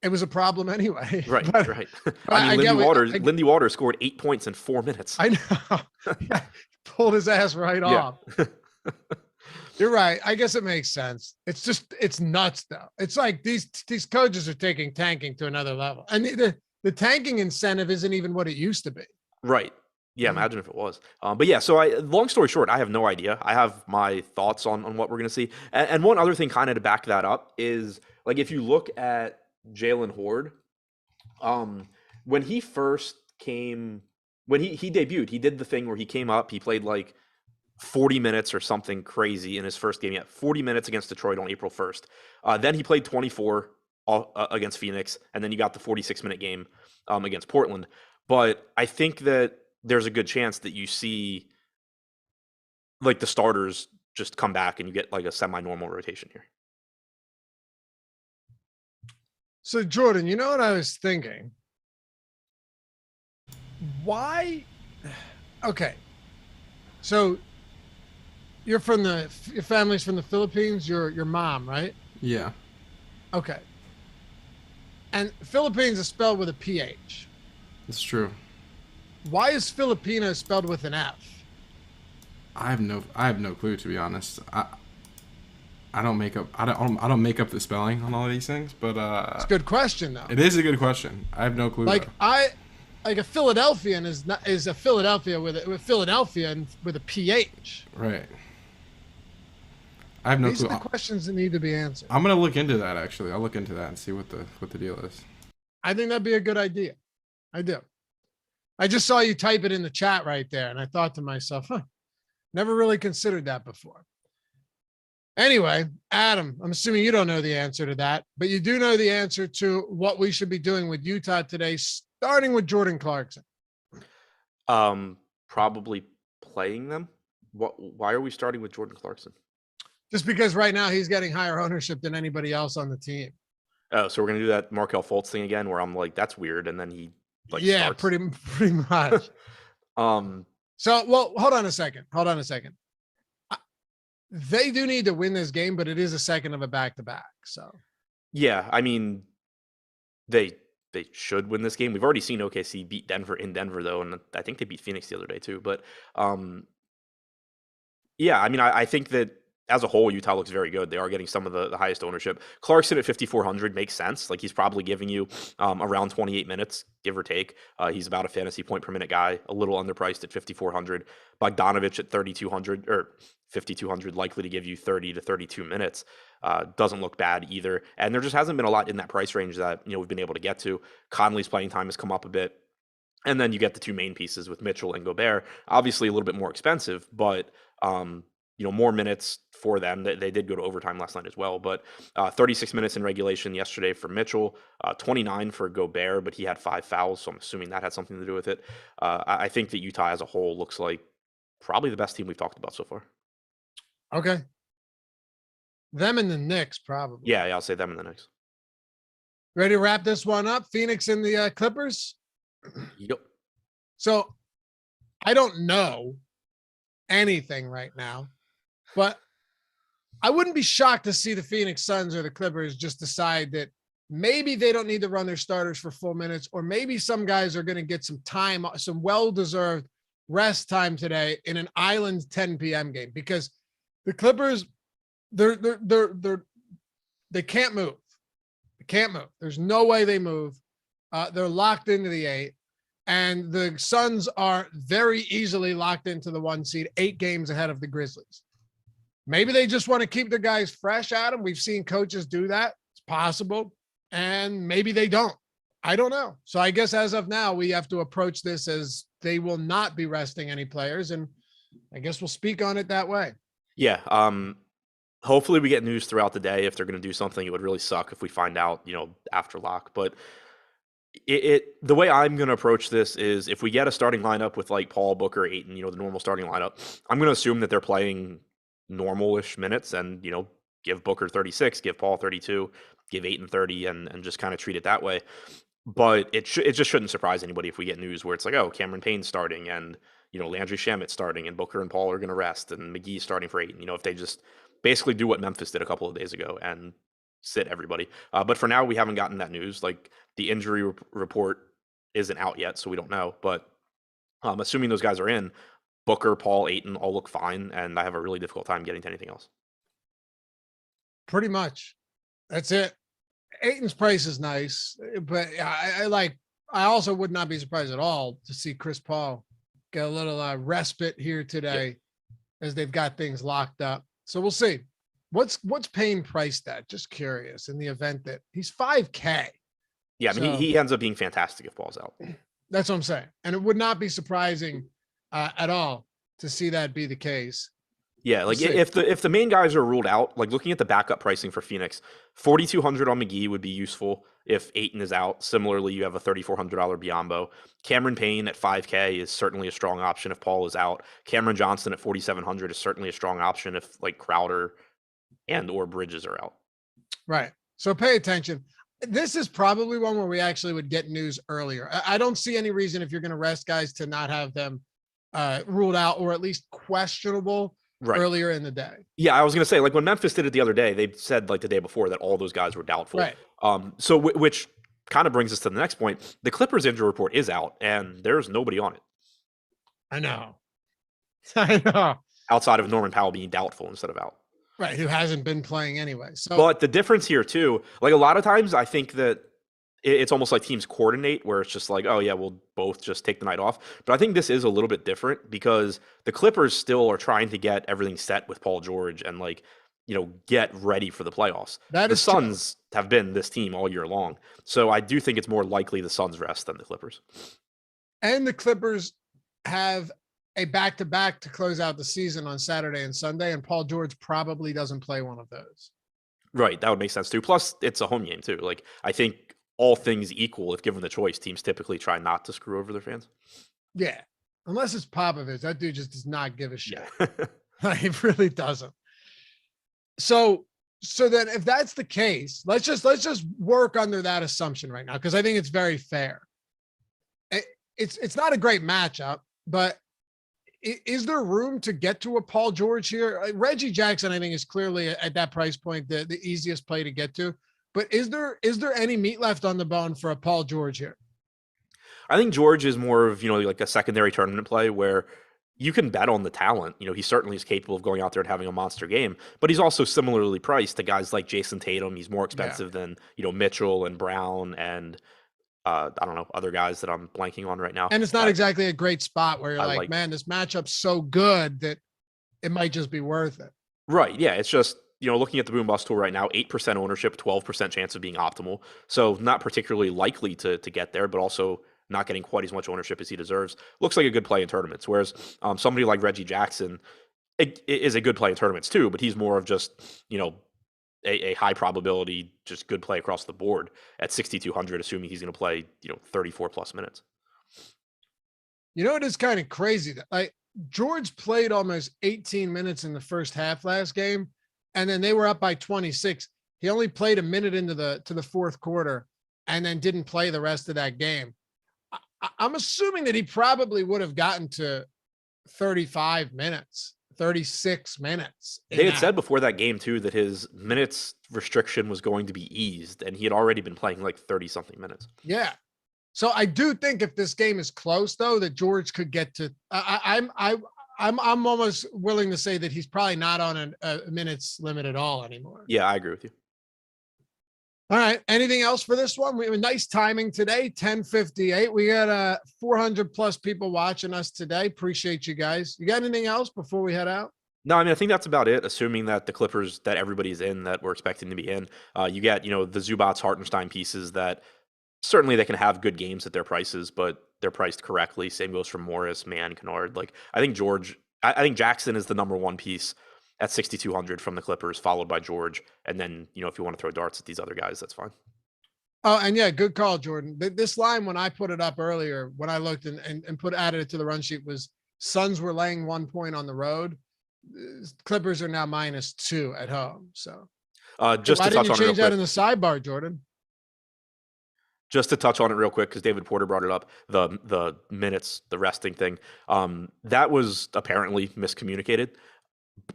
It was a problem anyway. Right, but, right. I mean, Lindy Waters scored 8 points in 4 minutes. I know. Pulled his ass right off. You're right. I guess it makes sense. It's nuts though. It's like these coaches are taking tanking to another level. And the tanking incentive isn't even what it used to be. Right. Yeah, imagine if it was. But yeah, so long story short, I have no idea. I have my thoughts on what we're going to see. And one other thing kind of to back that up is, like, if you look at Jalen Horde, when he first came, when he debuted, he did the thing where he came up, he played like 40 minutes or something crazy in his first game. He had 40 minutes against Detroit on April 1st. Then he played 24 against Phoenix, and then you got the 46-minute game against Portland. But I think that there's a good chance that you see like the starters just come back and you get like a semi-normal rotation here. So Jordan, you know what I was thinking? Why? Okay. So your family's from the Philippines, your mom, right? Yeah. Okay. And Philippines is spelled with a PH. It's true. Why is Filipino spelled with an F? I have no clue, to be honest. I don't make up the spelling on all of these things, but it's a good question though. It is a good question. I have no clue. Like a Philadelphian is a Philadelphia with Philadelphia and with a PH. Right. I have no clue. These are the questions that need to be answered. I'm gonna look into that actually. I'll look into that and see what the deal is. I think that'd be a good idea. I do. I just saw you type it in the chat right there, and I thought to myself, Never really considered that before. Anyway, Adam, I'm assuming you don't know the answer to that, but you do know the answer to what we should be doing with Utah today, starting with Jordan Clarkson. Probably playing them. Why are we starting with Jordan Clarkson? Just because right now he's getting higher ownership than anybody else on the team. Oh, so we're gonna do that Markelle Fultz thing again, where I'm like, that's weird, and then he starts. pretty much. So, well, hold on a second. They do need to win this game, but it is a second of a back-to-back. So, yeah, I mean, they should win this game. We've already seen OKC beat Denver in Denver, though, and I think they beat Phoenix the other day too. But yeah, I mean, I think that as a whole, Utah looks very good. They are getting some of the highest ownership. Clarkson at 5,400 makes sense. Like, he's probably giving you around 28 minutes, give or take. He's about a fantasy point per minute guy, a little underpriced at 5,400. Bogdanovich at 3,200 or 5,200, likely to give you 30 to 32 minutes. Doesn't look bad either. And there just hasn't been a lot in that price range that we've been able to get to. Conley's playing time has come up a bit. And then you get the two main pieces with Mitchell and Gobert. Obviously a little bit more expensive, but more minutes for them. They did go to overtime last night as well, but 36 minutes in regulation yesterday for Mitchell, 29 for Gobert, but he had 5 fouls, so I'm assuming that had something to do with it. I think that Utah as a whole looks like probably the best team we've talked about so far. Okay. Them and the Knicks, probably. Yeah, I'll say them and the Knicks. Ready to wrap this one up? Phoenix and the Clippers? Yep. So I don't know anything right now, but I wouldn't be shocked to see the Phoenix Suns or the Clippers just decide that maybe they don't need to run their starters for full minutes, or maybe some guys are going to get some time, some well-deserved rest time today in an island 10 p.m. game, because the Clippers, they can't move. They can't move. There's no way they move. They're locked into the 8, and the Suns are very easily locked into the 1 seed, 8 games ahead of the Grizzlies. Maybe they just want to keep their guys fresh, Adam. We've seen coaches do that. It's possible. And maybe they don't. I don't know. So I guess as of now, we have to approach this as they will not be resting any players. And I guess we'll speak on it that way. Yeah. Hopefully we get news throughout the day. If they're going to do something, it would really suck if we find out, after lock. But the way I'm going to approach this is, if we get a starting lineup with like Paul, Booker, Ayton, the normal starting lineup, I'm going to assume that they're playing normal-ish minutes and, give Booker 36, give Paul 32, give Ayton 30, and just kind of treat it that way. But it just shouldn't surprise anybody if we get news where it's like, oh, Cameron Payne's starting, and, Landry Shamet's starting, and Booker and Paul are going to rest, and McGee's starting for Ayton. If they just basically do what Memphis did a couple of days ago and sit everybody. But for now, we haven't gotten that news. Like, the injury report isn't out yet, so we don't know. But assuming those guys are in, Booker, Paul, Ayton all look fine, and I have a really difficult time getting to anything else. Pretty much. That's it. Ayton's price is nice, but I also would not be surprised at all to see Chris Paul get a little respite here today, as they've got things locked up. So we'll see. What's Payne priced at? Just curious, in the event that he's $5K. Yeah, I mean, he ends up being fantastic if Paul's out. That's what I'm saying. And it would not be surprising at all to see that be the case. Yeah, like if the main guys are ruled out, like looking at the backup pricing for Phoenix, 4,200 on McGee would be useful if Ayton is out. Similarly, you have a $3,400 Biyombo. Cameron Payne at 5K is certainly a strong option if Paul is out. Cameron Johnson at 4,700 is certainly a strong option if like Crowder and or Bridges are out. Right. So pay attention. This is probably one where we actually would get news earlier. I don't see any reason, if you're going to rest guys, to not have them ruled out, or at least questionable earlier in the day. Yeah, I was going to say, like when Memphis did it the other day, they said like the day before that all those guys were doubtful. Right. So which kind of brings us to the next point. The Clippers injury report is out, and there's nobody on it. I know. Outside of Norman Powell being doubtful instead of out. Right, who hasn't been playing anyway. So, but the difference here too, like a lot of times I think that it's almost like teams coordinate where it's just like, oh yeah, we'll both just take the night off. But I think this is a little bit different because the Clippers still are trying to get everything set with Paul George and like, get ready for the playoffs. The Suns have been this team all year long. So I do think it's more likely the Suns rest than the Clippers. And the Clippers have a back-to-back to close out the season on Saturday and Sunday, and Paul George probably doesn't play one of those. Right. That would make sense too. Plus, it's a home game too. Like, I think all things equal, if given the choice, teams typically try not to screw over their fans. Yeah. Unless it's Popovich. That dude just does not give a shit. Yeah. He really doesn't. So then if that's the case, let's just work under that assumption right now, because I think it's very fair. It's not a great matchup, but is there room to get to a Paul George here? Reggie Jackson, I think, is clearly at that price point the easiest play to get to. But is there any meat left on the bone for a Paul George here? I think George is more of, like a secondary tournament play where you can bet on the talent. He certainly is capable of going out there and having a monster game, but he's also similarly priced to guys like Jason Tatum. He's more expensive than, Mitchell and Brown and I don't know, other guys that I'm blanking on right now. And it's not exactly a great spot where you're like, man, this matchup's so good that it might just be worth it. Right. Yeah. It's just, looking at the boom bust tool right now, 8% ownership, 12% chance of being optimal. So not particularly likely to get there, but also not getting quite as much ownership as he deserves. Looks like a good play in tournaments. Whereas somebody like Reggie Jackson is a good play in tournaments too, but he's more of just, a high probability, just good play across the board at 6,200, assuming he's going to play, 34 plus minutes. It is kind of crazy that George played almost 18 minutes in the first half last game, and then they were up by 26. He only played a minute into the fourth quarter and then didn't play the rest of that game. I'm assuming that he probably would have gotten to 35 minutes. 36 minutes. They had said before that game too that his minutes restriction was going to be eased, and he had already been playing like 30 something minutes. Yeah. So I do think if this game is close though, that George could get to, I'm almost willing to say that he's probably not on a minutes limit at all anymore. Yeah, I agree with you. All right. Anything else for this one? We have a nice timing today, 10:58. We got 400 plus people watching us today. Appreciate you guys. You got anything else before we head out? No, I think that's about it. Assuming that the Clippers that everybody's in, that we're expecting to be in, you get, the Zubats, Hartenstein pieces that certainly they can have good games at their prices, but they're priced correctly. Same goes for Morris, Mann, Kennard. I think Jackson is the number one piece at 6,200 from the Clippers, followed by George. And then, if you want to throw darts at these other guys, that's fine. Oh, and yeah, good call, Jordan. This line, when I put it up earlier, when I looked and added it to the run sheet, was Suns were laying 1 point on the road. Clippers are now -2 at home. So just why to touch didn't you on change that in the sidebar, Jordan? Just to touch on it real quick, because David Porter brought it up, the minutes, the resting thing, that was apparently miscommunicated.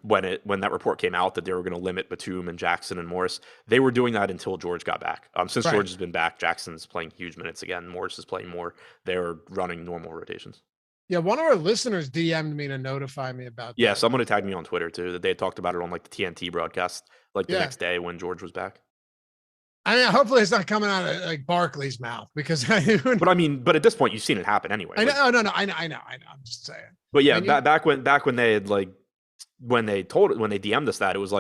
When that report came out that they were going to limit Batum and Jackson and Morris, they were doing that until George got back. Since George has been back, Jackson's playing huge minutes again. Morris is playing more. They're running normal rotations. Yeah, one of our listeners DM'd me to notify me about that. Yeah, someone had tagged me on Twitter too, that they had talked about it on the TNT broadcast, the next day when George was back. I mean, hopefully it's not coming out of Barkley's mouth, because but at this point you've seen it happen anyway. I know. No, I know. I'm just saying. But yeah, back when they had when they DM'd us that, it was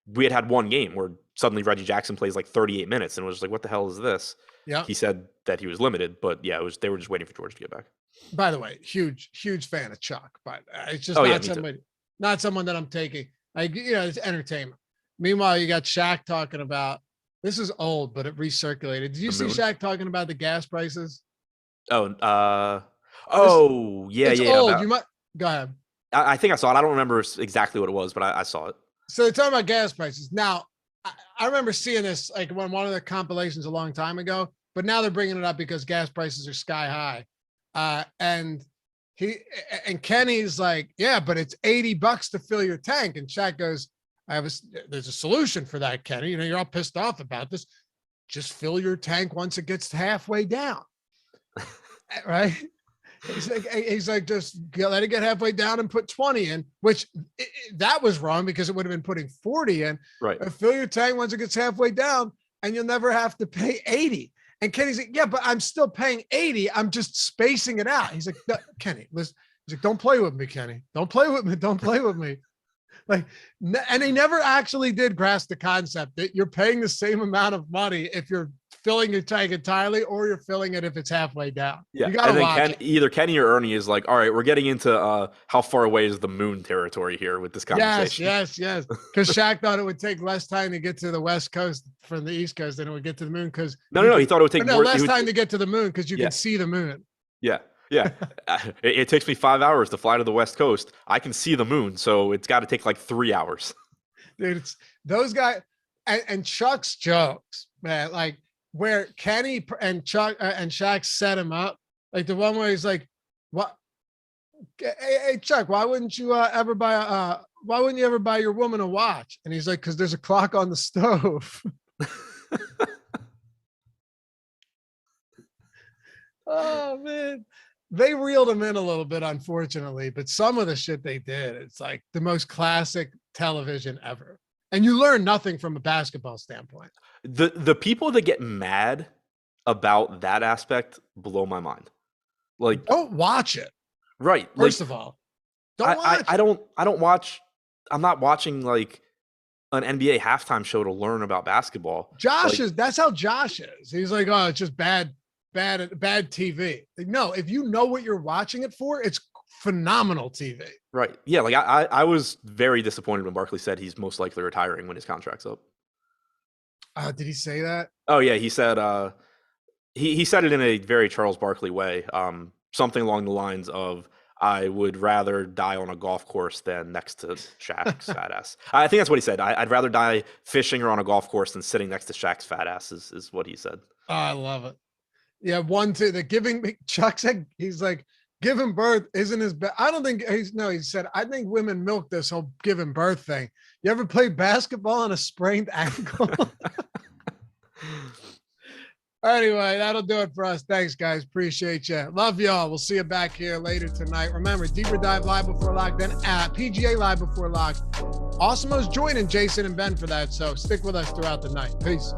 we had one game where suddenly Reggie Jackson plays 38 minutes, and it was what the hell is this? Yeah. He said that he was limited, but yeah, they were just waiting for George to get back. By the way, huge fan of Chuck, but it's just not someone that I'm taking. It's entertainment. Meanwhile, you got Shaq talking about, this is old, but it recirculated. Did you see Shaq talking about the gas prices? Yeah. Old. You might go ahead. I think I saw it. I don't remember exactly what it was, but I saw it. So they're talking about gas prices. Now, I remember seeing this when one of the compilations a long time ago, but now they're bringing it up because gas prices are sky high. And Kenny's like, yeah, but it's $80 to fill your tank. And Shaq goes, there's a solution for that, Kenny. You're all pissed off about this. Just fill your tank once it gets halfway down. Right? He's like, just let it get halfway down and put 20 in, which that was wrong because it would have been putting 40 in. Right. Fill your tank once it gets halfway down and you'll never have to pay 80. And Kenny's like, yeah, but I'm still paying 80. I'm just spacing it out. He's like, no, Kenny, listen. He's like, don't play with me, Kenny. Don't play with me. Don't play with me. Like, and they never actually did grasp the concept that you're paying the same amount of money if you're filling your tank entirely or you're filling it if it's halfway down. Yeah, you gotta and then watch it. either Kenny or Ernie is like, all right, we're getting into how far away is the moon territory here with this conversation. Yes. Because Shaq thought it would take less time to get to the West Coast from the East Coast than it would get to the moon. Because no, he thought it would take more less time to get to the moon because you can see the moon. Yeah. It takes me 5 hours to fly to the West Coast. I can see the moon, so it's got to take like 3 hours. Dude, it's those guys and Chuck's jokes, man. Like where Kenny and Chuck and Shaq set him up, like the one where he's like, "What? Hey Chuck, why wouldn't you ever buy why wouldn't you ever buy your woman a watch?" And he's like, "Because there's a clock on the stove." Oh man, they reeled him in a little bit, unfortunately, but some of the shit they did, it's like the most classic television ever. And you learn nothing from a basketball standpoint. The people that get mad about that aspect blow my mind. Like, don't watch it. Right. First of all, don't watch it. I don't watch. I'm not watching like an NBA halftime show to learn about basketball. That's how Josh is. He's like, oh, it's just bad TV. Like, no, if you know what you're watching it for, it's phenomenal TV. Right. Yeah. Like I was very disappointed when Barkley said he's most likely retiring when his contract's up. Did he say that? Oh yeah. He said, he said it in a very Charles Barkley way. Something along the lines of, I would rather die on a golf course than next to Shaq's fat ass. I think that's what he said. I'd rather die fishing or on a golf course than sitting next to Shaq's fat ass is what he said. Oh, I love it. Yeah. Chuck said, he's like, giving birth isn't as bad. I don't think he said, I think women milk this whole giving birth thing. You ever play basketball on a sprained ankle? Anyway, that'll do it for us. Thanks, guys. Appreciate you. Love y'all. We'll see you back here later tonight. Remember, Deeper Dive live before lock, then at PGA live before lock. Awesemo's joining Jason and Ben for that, so stick with us throughout the night. Peace.